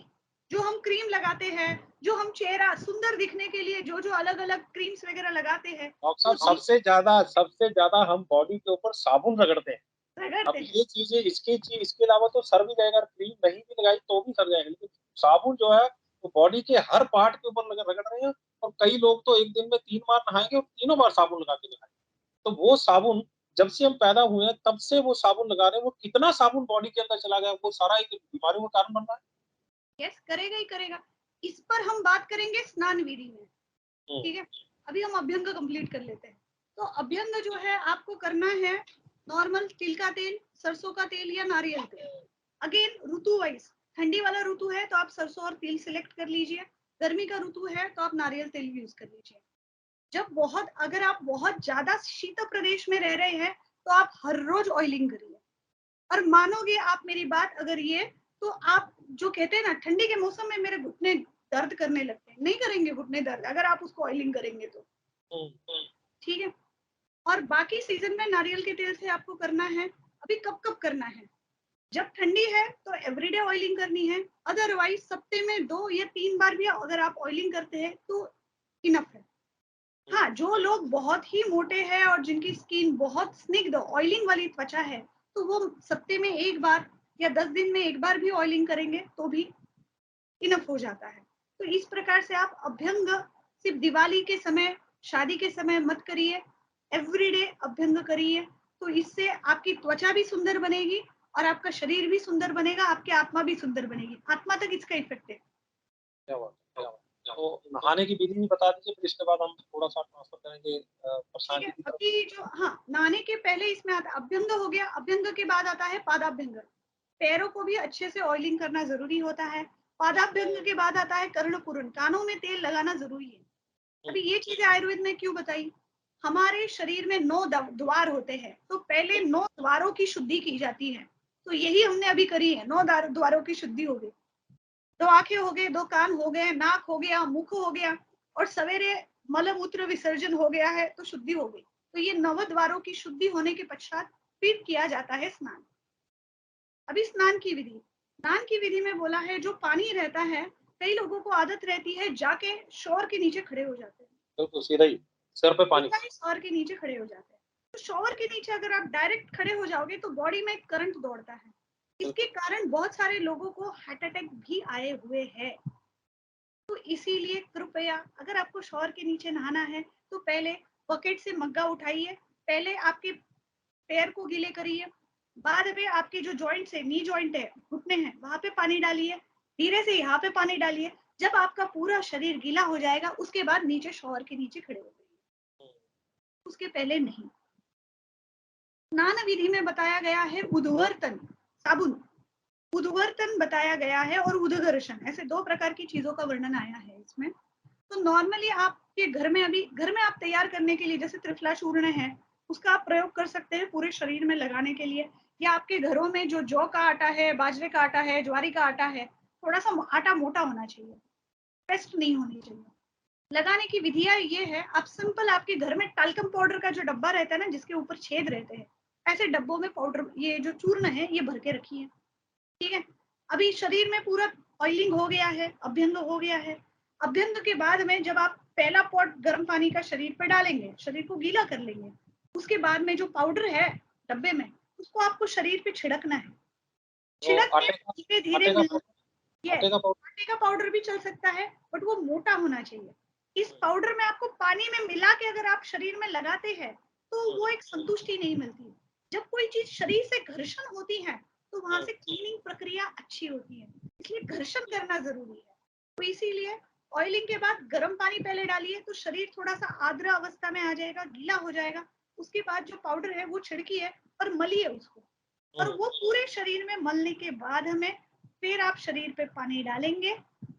[SPEAKER 2] जो हम क्रीम लगाते हैं, जो हम चेहरा सुंदर दिखने के लिए जो जो अलग अलग क्रीम्स वगैरह लगाते हैं,
[SPEAKER 1] है। डॉक्टर
[SPEAKER 2] वो
[SPEAKER 1] साहब
[SPEAKER 2] चीज
[SPEAKER 1] सबसे ज़्यादा हम बॉडी के ऊपर साबुन रगड़ते हैं। अब
[SPEAKER 2] रगड़ते हैं।
[SPEAKER 1] ये चीज़ें इसके अलावा तो सर भी जाएगा, क्रीम नहीं भी लगाई तो भी सर जाएगा, लेकिन साबुन जो है वो बॉडी के हर पार्ट के ऊपर रगड़ रहे हैं और कई लोग तो एक दिन में 3 बार नहाएँगे और तीनों बार साबुन लगा के नहाएँगे। तो वो साबुन जब से हम पैदा हुए हैं तब से वो साबुन लगा रहे हैं, वो कितना साबुन बॉडी के अंदर चला गया, वो सारा एक बीमारियों का कारण बन रहा है।
[SPEAKER 2] यस, करेगा ही करेगा। इस पर हम बात करेंगे स्नान विधि में,
[SPEAKER 1] हुँ,
[SPEAKER 2] ठीक है। अभी हम अभ्यंग कंप्लीट कर लेते हैं। तो अभ्यंग जो है आपको करना है नॉर्मल तिल का तेल, सरसों का तेल या नारियल तेल। अगेन ऋतु वाइज, ठंडी वाला ऋतु है तो आप सरसों और तिल सिलेक्ट कर लीजिए। गर्मी का ऋतु है तो आप नारियल तेल यूज कर लीजिए। अगर आप बहुत ज्यादा शीत प्रदेश में रह रहे हैं तो आप हर रोज ऑयलिंग करिए। और मानोगे आप मेरी बात, अगर ये तो आप जो कहते हैं ना ठंडी के मौसम में मेरे घुटने दर्द करने लगते हैं, नहीं करेंगे घुटने दर्द अगर आप उसको ऑयलिंग करेंगे तो। ठीक है। और बाकी सीजन में नारियल के तेल से आपको करना है, अभी कब कब करना है, जब ठंडी है तो एवरीडे ऑयलिंग करनी है, अदरवाइज सप्ते में 2 या 3 बार भी अगर आप ऑयलिंग करते हैं तो इनफ है। हाँ, जो लोग बहुत ही मोटे हैं और जिनकी स्किन बहुत स्निग्ध ऑयलिंग वाली त्वचा है तो वो सप्ते में 1 बार या 10 दिन में 1 बार भी ऑयलिंग करेंगे तो भी इनफ हो जाता है। तो इस प्रकार से आप अभ्यंग सिर्फ दिवाली के समय, शादी के समय मत करिए, एवरीडे अभ्यंग करिए। तो इससे आपकी त्वचा भी सुंदर बनेगी और आपका शरीर भी सुंदर बनेगा, आपकी आत्मा भी सुंदर बनेगी। आत्मा तक इसका इफेक्ट है।
[SPEAKER 1] क्या बात है, क्या बात है। तो नहाने की विधि भी बता दीजिए, फिर इसके बाद हम थोड़ा सा ट्रांसफर करेंगे प्रशांत
[SPEAKER 2] ठीक है।
[SPEAKER 1] जी की तरफ।
[SPEAKER 2] अभी जो नहाने के पहले इसमें आता अभ्यंग हो गया, अभ्यंग के बाद आता है पादाभ्यंग। पैरों को भी अच्छे से ऑयलिंग करना जरूरी होता है। पादाभ्यंग के बाद आता है कर्णपूरण, कानों में तेल लगाना जरूरी है। अभी ये चीजें आयुर्वेद में क्यों बताई? हमारे शरीर में 9 द्वार होते हैं, तो पहले 9 द्वारों की शुद्धि की जाती है। तो यही हमने अभी करी है, 9 द्वारों की शुद्धि हो गई। 2 आंखें हो गए, 2 कान हो गए, नाक हो गया, मुख हो गया, और सवेरे मलमूत्र विसर्जन हो गया है तो शुद्धि हो गई। तो ये 9 द्वारों की शुद्धि होने के पश्चात फिर किया जाता है स्नान। अभी स्नान की विधि में बोला है, जो पानी रहता है, कई लोगों को आदत रहती है जाके शॉवर के नीचे खड़े हो जाते हैं,
[SPEAKER 1] बिल्कुल सीधा ही सर पे पानी।
[SPEAKER 2] शॉवर के नीचे खड़े हो जाते हैं। तो शॉवर के नीचे अगर आप डायरेक्ट खड़े हो जाओगे तो बॉडी में एक करंट दौड़ता है, इसके कारण बहुत सारे लोगों को हार्ट अटैक भी आए हुए हैं। तो इसीलिए कृपया अगर आपको शॉवर के नीचे नहाना है तो पहले बकेट से मग्गा उठाइए, पहले आपके पैर को गीले करिए, बाद में आपके जो जॉइंट है, नी जॉइंट है, घुटने हैं, वहां पे पानी डालिए, धीरे से यहाँ पे पानी डालिए। जब आपका पूरा शरीर गीला हो जाएगा उसके बाद नीचे शॉवर के नीचे खड़े हो जाइए, उसके पहले नहीं। स्नान विधि में बताया गया है उद्वर्तन, साबुन, उद्वर्तन बताया गया है, और उद्घर्षण, ऐसे 2 प्रकार की चीजों का वर्णन आया है इसमें। तो नॉर्मली आपके घर में आप तैयार करने के लिए जैसे त्रिफला चूर्ण है, उसका आप प्रयोग कर सकते हैं पूरे शरीर में लगाने के लिए। या आपके घरों में जो जौ का आटा है, बाजरे का आटा है, ज्वारी का आटा है, थोड़ा सा आटा मोटा होना चाहिए, पेस्ट नहीं होनी चाहिए। लगाने की विधियां ये है, आप सिंपल आपके घर में टाल्कम पाउडर का जो डब्बा रहता है ना, जिसके ऊपर छेद रहते हैं, ऐसे डब्बों में पाउडर, ये जो चूर्ण है ये भर के रखिए। ठीक है। अभी शरीर में पूरा ऑयलिंग हो गया है, अभ्यंग हो गया है। अभ्यंग के बाद में जब आप पहला पॉट गर्म पानी का शरीर पे डालेंगे, शरीर को गीला कर लेंगे, उसके बाद में जो पाउडर है डब्बे में, उसको आपको शरीर पे छिड़कना है। छिड़क के धीरे धीरे आटे का पाउडर भी चल सकता है, बट वो मोटा होना चाहिए। इस पाउडर में आपको पानी में मिला के अगर आप शरीर में लगाते हैं तो वो एक संतुष्टि नहीं मिलती। जब कोई चीज शरीर से घर्षण होती है तो वहां से क्लीनिंग प्रक्रिया अच्छी होती है, इसलिए घर्षण करना जरूरी है। तो इसीलिए ऑयलिंग के बाद गर्म पानी पहले डालिए तो शरीर थोड़ा सा आर्द्र अवस्था में आ जाएगा, गीला हो जाएगा। उसके बाद जो पाउडर है वो छिड़किए और मलिए उसको, और वो पूरे शरीर में मलने के बाद हमें फिर आप शरीर पे पानी डालेंगे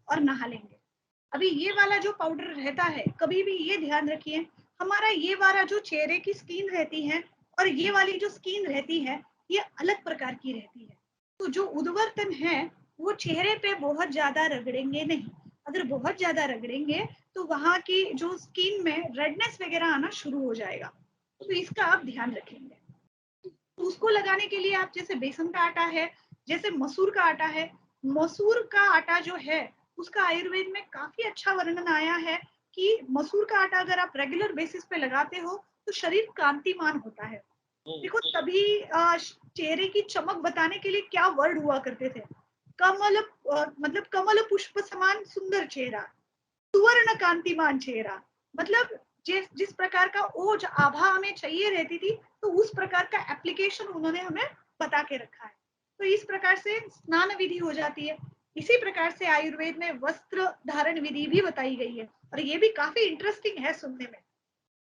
[SPEAKER 2] और नहा लेंगे। अभी ये वाला जो पाउडर रहता है, कभी भी ये ध्यान रखिए, हमारा ये वाला जो चेहरे की स्किन रहती है और ये वाली जो स्किन रहती है ये अलग प्रकार की रहती है। तो जो उद्वर्तन है वो चेहरे पे बहुत ज्यादा रगड़ेंगे नहीं। अगर बहुत ज्यादा रगड़ेंगे तो वहां की जो स्किन में रेडनेस वगैरह आना शुरू हो जाएगा, तो इसका आप ध्यान रखेंगे। तो उसको लगाने के लिए आप जैसे बेसन का आटा है, जैसे मसूर का आटा है, मसूर का आटा जो है उसका आयुर्वेद में काफी अच्छा वर्णन आया है कि मसूर का आटा अगर आप रेगुलर बेसिस पे लगाते हो तो शरीर कांतिमान होता है। देखो तभी चेहरे की चमक बताने के लिए क्या वर्ड हुआ करते थे, कमल, मतलब कमल पुष्प समान सुंदर चेहरा, सुवर्ण कांतिमान चेहरा। मतलब जिस प्रकार का ओज आभा हमें चाहिए रहती थी, तो उस प्रकार का एप्लीकेशन उन्होंने हमें बता के रखा है। तो इस प्रकार से स्नान विधि हो जाती है। इसी प्रकार से आयुर्वेद में वस्त्र धारण विधि भी बताई गई है, और ये भी काफी इंटरेस्टिंग है सुनने में।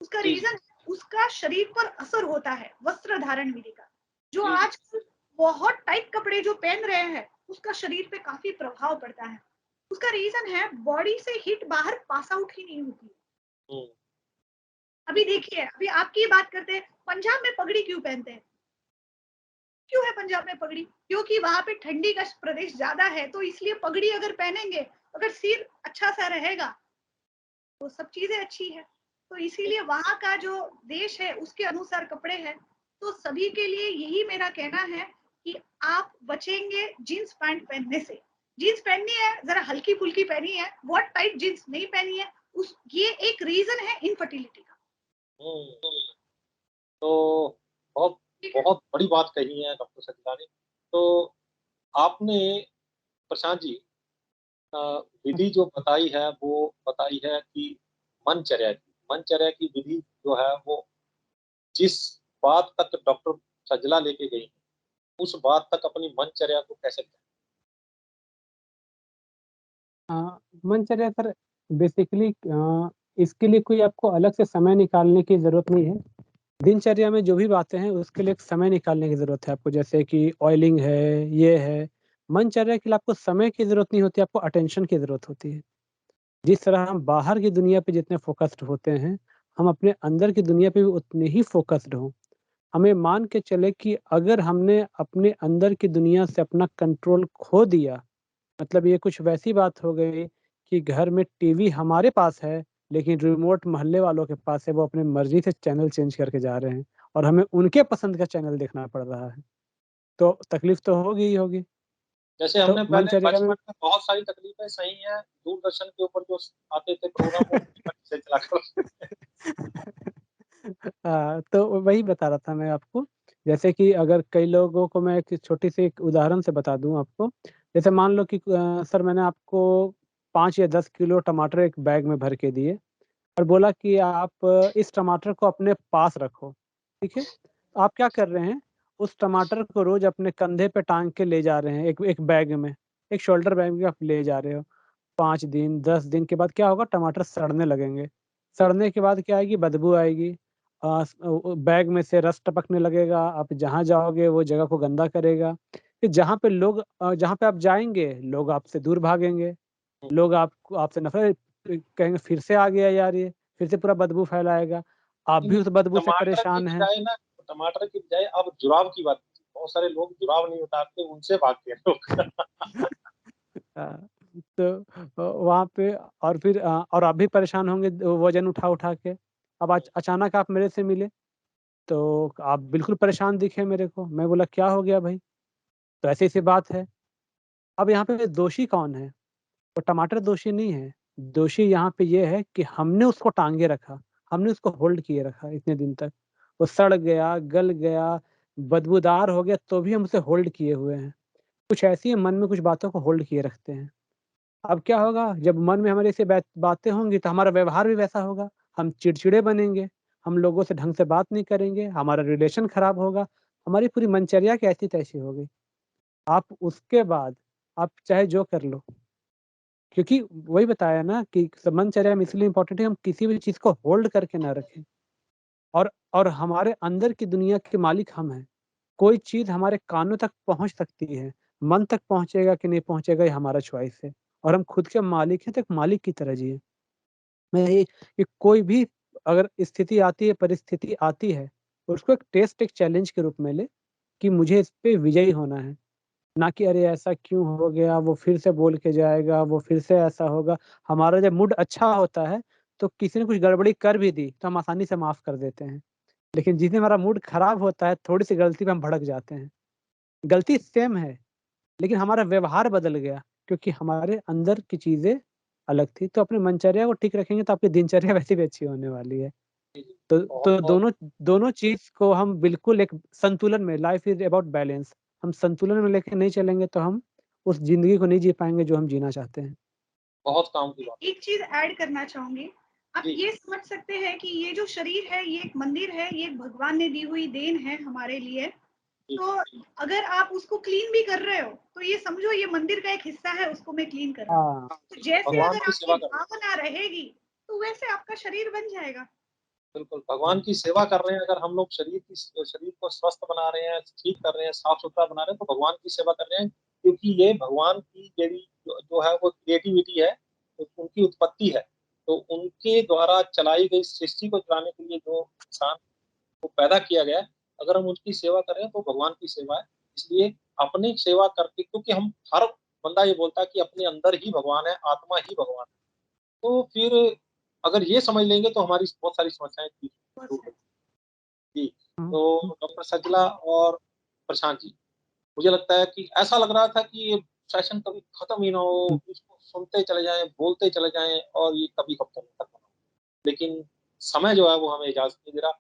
[SPEAKER 2] उसका रीजन, उसका शरीर पर असर होता है वस्त्र धारण विधि का। जो आज बहुत टाइट कपड़े जो पहन रहे हैं उसका शरीर पे काफी प्रभाव पड़ता है। उसका रीजन है बॉडी से हीट बाहर पास आउट ही नहीं होती।
[SPEAKER 1] हम्म,
[SPEAKER 2] अभी देखिए, अभी आपकी ही बात करते हैं, पंजाब में पगड़ी क्यों पहनते हैं? क्यों है पंजाब में पगड़ी? क्योंकि वहां पे ठंडी का प्रदेश ज्यादा है, तो इसलिए पगड़ी अगर पहनेंगे, अगर सिर अच्छा सा रहेगा तो सब चीजें अच्छी है। तो इसीलिए वहां का जो देश है उसके अनुसार कपड़े हैं। तो सभी के लिए यही मेरा कहना है कि आप बचेंगे जींस पैंट पहनने से। जींस पहननी है, जरा हल्की फुल्की पहनी है, बहुत टाइट जींस नहीं पहनी है। उस ये एक रीजन है इनफर्टिलिटी का।
[SPEAKER 1] हम्म। तो बहुत
[SPEAKER 2] ठीक है।
[SPEAKER 1] बहुत बड़ी बात कही है डॉक्टर सचिला ने। तो आपने प्रशांत जी अ, विधि जो बताई है वो बताई है कि मनचर्या की विधि जो है वो जिस बात तक डॉक्टर सजला लेके गई उस बात तक अपनी मनचर्या को कैसे करें?
[SPEAKER 3] मनचर्या सर बेसिकली इसके लिए कोई आपको अलग से समय निकालने की ज़रूरत नहीं है। दिनचर्या में जो भी बातें हैं उसके लिए एक समय निकालने की ज़रूरत है आपको, जैसे कि ऑयलिंग है, ये है। मनचर्या के लिए आपको समय की ज़रूरत नहीं होती, आपको अटेंशन की ज़रूरत होती है। जिस तरह हम बाहर की दुनिया पे जितने फ़ोकस्ड होते हैं, हम अपने अंदर की दुनिया पे भी उतने ही फ़ोकस्ड हों। हमें मान के चले कि अगर हमने अपने अंदर की दुनिया से अपना कंट्रोल खो दिया, मतलब ये कुछ वैसी बात हो गई कि घर में टीवी हमारे पास है, लेकिन रिमोट मोहल्ले वालों के पास है, वो अपनी मर्ज़ी से चैनल चेंज करके जा रहे हैं और हमें उनके पसंद का चैनल देखना पड़ रहा है, तो तकलीफ़ तो होगी ही होगी।
[SPEAKER 1] जैसे
[SPEAKER 3] तो
[SPEAKER 1] हमने पहले
[SPEAKER 3] मनचर्या में
[SPEAKER 1] बचपन में बहुत सारी तकलीफें सही हैं, दूरदर्शन के ऊपर जो आते थे प्रोग्राम वो से चला कर।
[SPEAKER 3] तो वही बता रहा था मैं आपको, जैसे कि अगर कई लोगों को मैं एक छोटी-सी एक उदाहरण से बता दूँ आपको, जैसे मान लो कि सर मैंने आपको 5 या 10 किलो टमाटर एक बैग में भर के दिए और बोला कि आप इस टमाटर को अपने पास रखो, ठीक है? आप क्या कर रहे हैं, उस टमाटर को रोज़ अपने कंधे पे टाँग के ले जा रहे हैं एक एक बैग में, एक शोल्डर बैग में आप ले जा रहे हो। 5 दिन, 10 दिन के बाद क्या होगा, टमाटर सड़ने लगेंगे। सड़ने के बाद क्या आएगी, बदबू आएगी। बैग में से रस टपकने लगेगा, आप जहाँ जाओगे वो जगह को गंदा करेगा। फिर जहाँ पे आप जाएँगे, लोग आपसे दूर भागेंगे। लोग आपको आपसे नफ़रत कहेंगे, फिर से आ गया यार ये, फिर से पूरा बदबू फैलाएगा। आप भी उस बदबू से
[SPEAKER 1] टमाटर की
[SPEAKER 3] परेशान हैं।
[SPEAKER 1] बजाय ना टमाटर की बजाय अब जुराब की बात कीजिए। बहुत सारे लोग जुराब नहीं उतारते, उनसे भागते हैं लोग।
[SPEAKER 3] अ, तो वहाँ पे और फिर और आप भी परेशान होंगे वज़न उठा-उठा के। अब अचानक आप मेरे से मिले, तो आप बिल्कुल परेशान दिखे मेरे को। मैं बोला क्या हो गया भाई? तो ऐसी-ऐसी बात है। अब यहाँ पे दोषी कौन है? वो टमाटर दोषी नहीं है। दोषी यहाँ पे ये है कि हमने उसको टाँगे रखा, हमने उसको होल्ड किए रखा इतने दिन तक। वो सड़ गया, गल गया, बदबूदार हो गया तो भी हम उसे होल्ड किए हुए हैं। कुछ ऐसी है मन में कुछ बातों को होल्ड किए रखते हैं। अब क्या होगा, जब मन में हमारे ऐसी बातें होंगी तो हमारा व्यवहार भी वैसा होगा। हम चिड़चिड़े बनेंगे, हम लोगों से ढंग से बात नहीं करेंगे, हमारा रिलेशन खराब होगा, हमारी पूरी मनचर्या कैसी-तैसी हो गई। आप उसके बाद आप चाहे जो कर लो, क्योंकि वही बताया ना कि मनचर्या में इसलिए इम्पोर्टेंट है हम किसी भी चीज़ को होल्ड करके ना रखें और हमारे अंदर की दुनिया के मालिक हम हैं। कोई चीज़ हमारे कानों तक पहुँच सकती है, मन तक पहुँचेगा कि नहीं पहुँचेगा ये हमारा चॉइस है और हम खुद के मालिक हैं तो एक मालिक की तरह जिएँ। मैं ये कि कोई भी अगर स्थिति आती है, परिस्थिति आती है, उसको एक टेस्ट, एक चैलेंज के रूप में लें कि मुझे इस पे विजयी होना है। ना कि अरे ऐसा क्यों हो गया, वो फिर से बोल के जाएगा, वो फिर से ऐसा होगा। हमारा जब मूड अच्छा होता है, तो किसी ने कुछ गड़बड़ी कर भी दी, तो हम आसानी से माफ़ कर देते हैं। लेकिन जिस दिन हमारा मूड खराब होता है, थोड़ी-सी गलती पे हम भड़क जाते हैं। गलती सेम है, लेकिन हमारा व्यवहार बदल गया, क्योंकि हमारे अंदर की चीज़ें अलग थी। तो अपनी मनचर्या को ठीक रखेंगे, तो आपकी दिनचर्या वैसे भी अच्छी होने वाली है।
[SPEAKER 1] बहुत
[SPEAKER 3] तो
[SPEAKER 1] बहुत
[SPEAKER 3] दोनों दोनों चीज़ को हम बिल्कुल एक संतुलन में, लाइफ़ इज़ अबाउट बैलेंस, हम संतुलन में लेके नहीं चलेंगे तो हम उस ज़िंदगी को नहीं जी पाएँगे जो हम जीना चाहते हैं।
[SPEAKER 1] बहुत काम की बात।
[SPEAKER 2] एक चीज ऐड करना चाहूंगी। आप
[SPEAKER 1] जी
[SPEAKER 2] ये समझ सकते हैं कि ये जो शरीर है ये एक मंदिर है, ये एक भगवान ने दी हुई देन है हमारे लिए।
[SPEAKER 1] जी
[SPEAKER 2] तो अगर आप उसको क्लीन भी कर रहे हो तो ये समझो ये मंदिर का एक हिस्सा है, उसको मैं क्लीन कर रहा हूँ।
[SPEAKER 3] हाँ,
[SPEAKER 2] तो जैसे
[SPEAKER 1] भगवान
[SPEAKER 2] अगर
[SPEAKER 1] की
[SPEAKER 2] आपकी
[SPEAKER 1] सेवा कर रहे हैं।
[SPEAKER 2] भावना रहेगी तो वैसे आपका शरीर बन जाएगा।
[SPEAKER 1] बिल्कुल भगवान की सेवा कर रहे हैं। अगर हम लोग शरीर को स्वस्थ बना रहे हैं, ठीक कर रहे हैं, साफ सुथरा बना रहे हैं, तो भगवान की सेवा कर रहे हैं, क्योंकि ये भगवान की यदि जो है वो क्रिएटिविटी है, तो उनकी उत्पत्ति है। तो उनके द्वारा चलाई गई सृष्टि को चलाने के लिए जो इंसान को पैदा किया गया है, अगर हम उनकी सेवा करें तो भगवान की सेवा है। इसलिए अपनी सेवा करके, क्योंकि हम हर बंदा ये बोलता है कि अपने अंदर ही भगवान है, आत्मा ही भगवान है। तो फिर अगर ये समझ लेंगे तो हमारी बहुत सारी समस्याएँ दूर हो जी।
[SPEAKER 3] हुँ।
[SPEAKER 1] तो डॉक्टर सजला और प्रशांत जी, मुझे लगता है कि ऐसा लग रहा था कि ये सेशन कभी खत्म ही ना
[SPEAKER 3] हुँ।
[SPEAKER 1] हो, इसको सुनते चले जाएँ, बोलते चले जाएँ और ये कभी खत्म नहीं खत्म ना हो। लेकिन समय जो है वो हमें इजाज़त नहीं दे रहा।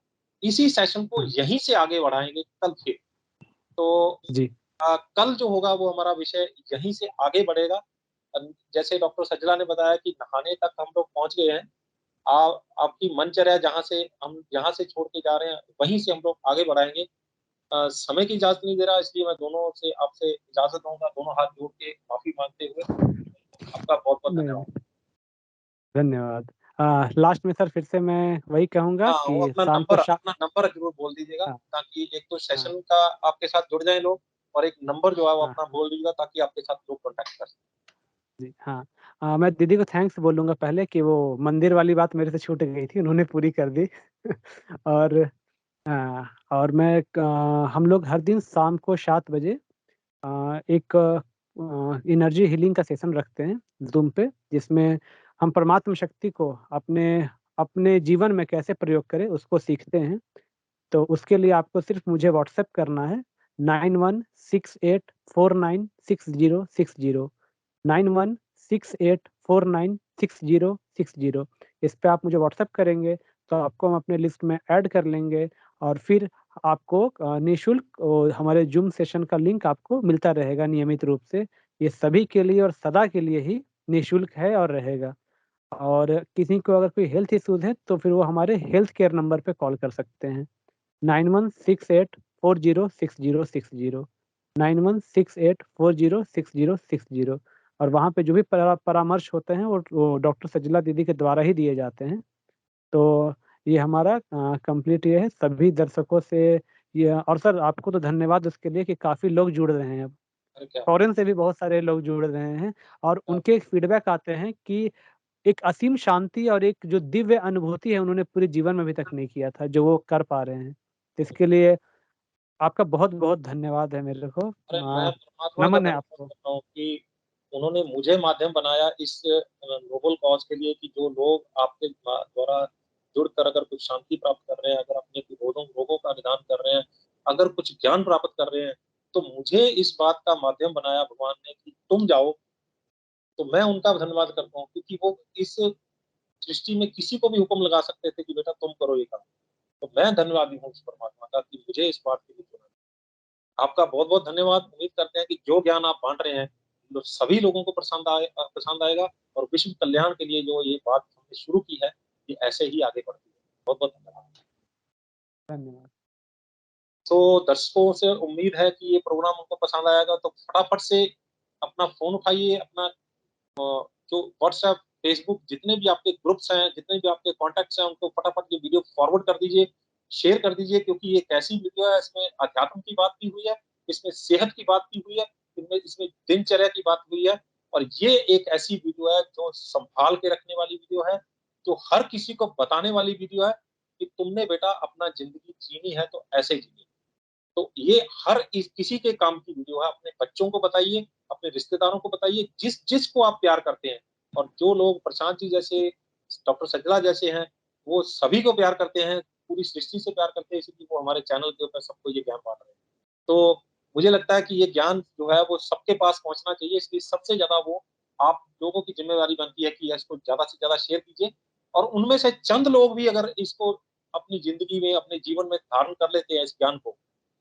[SPEAKER 1] इसी सेशन को
[SPEAKER 3] हाँ,
[SPEAKER 1] यहीं से आगे बढ़ाएँगे कल फिर। तो
[SPEAKER 3] जी।
[SPEAKER 1] कल जो होगा वो हमारा विषय यहीं से आगे बढ़ेगा। जैसे डॉक्टर सजला ने बताया कि नहाने तक हम लोग पहुँच गए हैं। आपकी मनचर्या जहाँ से छोड़ के जा रहे हैं, वहीं से हम लोग आगे बढ़ाएँगे। समय की इजाज़त नहीं दे रहा, इसलिए मैं दोनों से आपसे इजाज़त लूँगा, दोनों हाथ जोड़ के माफ़ी माँगते हुए। आपका बहुत-बहुत
[SPEAKER 3] नहीं,
[SPEAKER 1] धन्यवाद।
[SPEAKER 3] नहीं, धन्यवाद। लास्ट में सर फिर से मैं वही कहूँगा
[SPEAKER 1] हाँ, वो
[SPEAKER 3] कि शाम को
[SPEAKER 1] अपना नंबर ज़रूर बोल दीजिएगा,
[SPEAKER 3] हाँ,
[SPEAKER 1] ताकि एक तो
[SPEAKER 3] हाँ,
[SPEAKER 1] सेशन का आपके साथ जुड़ जाएँ लोग, और एक नंबर जो है वो
[SPEAKER 3] हाँ,
[SPEAKER 1] अपना बोल दीजिएगा ताकि आपके साथ लोग कॉन्टैक्ट कर सकें।
[SPEAKER 3] जी, हाँ। मैं दीदी को थैंक्स बोलूँगा पहले कि वो मंदिर वाली बात मेरे से छूट गई थी, उन्होंने पूरी कर दी। और और हम लोग हर दिन शाम को 7 बजे एक एनर्जी हीलिंग का सेशन रखते हैं ज़ूम पे, जिसमें हम परमात्म शक्ति को अपने अपने जीवन में कैसे प्रयोग करें, उसको सीखते हैं। तो उसके लिए आपको सिर्फ़ मुझे व्हाट्सएप करना है 9168496060 9168496060। इस पे आप मुझे व्हाट्सएप करेंगे, तो आपको हम अपने लिस्ट में ऐड कर लेंगे और फिर आपको निःशुल्क हमारे ज़ूम सेशन का लिंक आपको मिलता रहेगा नियमित रूप से। ये सभी के लिए और सदा के लिए ही निःशुल्क है और रहेगा। और किसी को अगर कोई हेल्थ इश्यूज़ है, तो फिर वो हमारे हेल्थ केयर नंबर पे कॉल कर सकते हैं। 9168406060 9168406060 और वहाँ पे जो भी परामर्श होते हैं वो डॉक्टर सजला दीदी के द्वारा ही दिए जाते हैं। तो ये हमारा कंप्लीट ये है सभी दर्शकों से ये और सर आपको तो धन्यवाद उसके लिए कि काफ़ी लोग जुड़ रहे हैं अब।
[SPEAKER 1] अरे क्या
[SPEAKER 3] फ़ॉरेन से भी बहुत सारे लोग जुड़ रहे हैं और
[SPEAKER 1] बात
[SPEAKER 3] उनके फीडबैक आते हैं कि एक असीम शांति और एक जो दिव्य अनुभूति है उन्होंने पूरे जीवन में अभी तक नहीं किया था, जो वो कर पा रहे हैं। इसके लिए आपका बहुत-बहुत धन्यवाद है मेरे को।
[SPEAKER 1] अरे मैं परमात्मा का
[SPEAKER 3] नमन है
[SPEAKER 1] धन्यवाद
[SPEAKER 3] आपको।
[SPEAKER 1] करता हूँ कि उन्होंने मुझे माध्यम बनाया इस नोबल कॉज़ के लिए, कि जो लोग आपके द्वारा जुड़कर अगर कुछ शांति प्राप्त कर रहे हैं, अगर अपने रोगों रोगों का निदान कर रहे हैं, अगर कुछ ज्ञान प्राप्त कर रहे हैं, तो मुझे इस बात का माध्यम बनाया भगवान ने कि तुम जाओ। तो मैं उनका धन्यवाद करता हूँ, क्योंकि वो इस सृष्टि में किसी को भी हुक्म लगा सकते थे कि बेटा तुम करो ये काम। तो मैं धन्यवादी हूँ उस परमात्मा का कि मुझे इस बात के लिए चुना। आपका बहुत-बहुत धन्यवाद। उम्मीद करते हैं कि जो ज्ञान आप बाँट रहे हैं, लो सभी लोगों को पसंद आएगा, और विश्व कल्याण के लिए जो ये बात हमने शुरू की है, ये ऐसे ही आगे बढ़ती है। बहुत-बहुत धन्यवाद।
[SPEAKER 3] धन्यवाद।
[SPEAKER 1] तो दर्शकों से उम्मीद है कि ये प्रोग्राम उनको पसंद आएगा, तो फटाफट से अपना फ़ोन उठाइए, अपना जो व्हाट्सएप, फेसबुक, जितने भी आपके ग्रुप्स हैं, जितने भी आपके कॉन्टैक्ट्स हैं, उनको फटाफट ये वीडियो फॉरवर्ड कर दीजिए, शेयर कर दीजिए, क्योंकि ये एक ऐसी वीडियो है, इसमें अध्यात्म की बात की हुई है, इसमें सेहत की बात की हुई है, इसमें दिनचर्या की बात हुई है, और ये एक ऐसी वीडियो है जो सँभाल के रखने वाली वीडियो है, जो हर किसी को बताने वाली वीडियो है कि तुमने बेटा अपना ज़िंदगी जीनी है तो ऐसे जीनी है। तो ये हर किसी के काम की वीडियो है। अपने बच्चों को बताइए, अपने रिश्तेदारों को बताइए, जिसको आप प्यार करते हैं, और जो लोग प्रशांत जी जैसे, डॉक्टर सजला जैसे हैं, वो सभी को प्यार करते हैं, पूरी सृष्टि से प्यार करते हैं, इसलिए वो हमारे चैनल के ऊपर सबको ये ज्ञान बाँट रहे हैं। तो मुझे लगता है कि ये ज्ञान जो है वो सबके पास पहुँचना चाहिए, इसलिए सबसे ज़्यादा वो आप लोगों की ज़िम्मेदारी बनती है कि इसको ज़्यादा से ज़्यादा शेयर कीजिए, और उनमें से चंद लोग भी अगर इसको अपनी ज़िंदगी में, अपने जीवन में धारण कर लेते हैं इस ज्ञान को,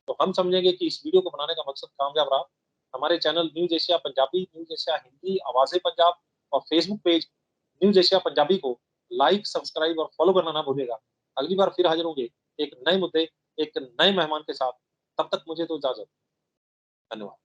[SPEAKER 1] तो हम समझेंगे कि इस वीडियो को बनाने का मकसद कामयाब रहा। हमारे channel news Asia Punjabi, news Asia Hindi, आवाज़ें पंजाब और Facebook page news Asia Punjabi को लाइक, सब्सक्राइब और फॉलो करना ना भूलिएगा। अगली बार फिर हाज़िर होंगे एक नए मुद्दे, एक नए मेहमान के साथ। तब तक मुझे तो इजाज़त। धन्यवाद।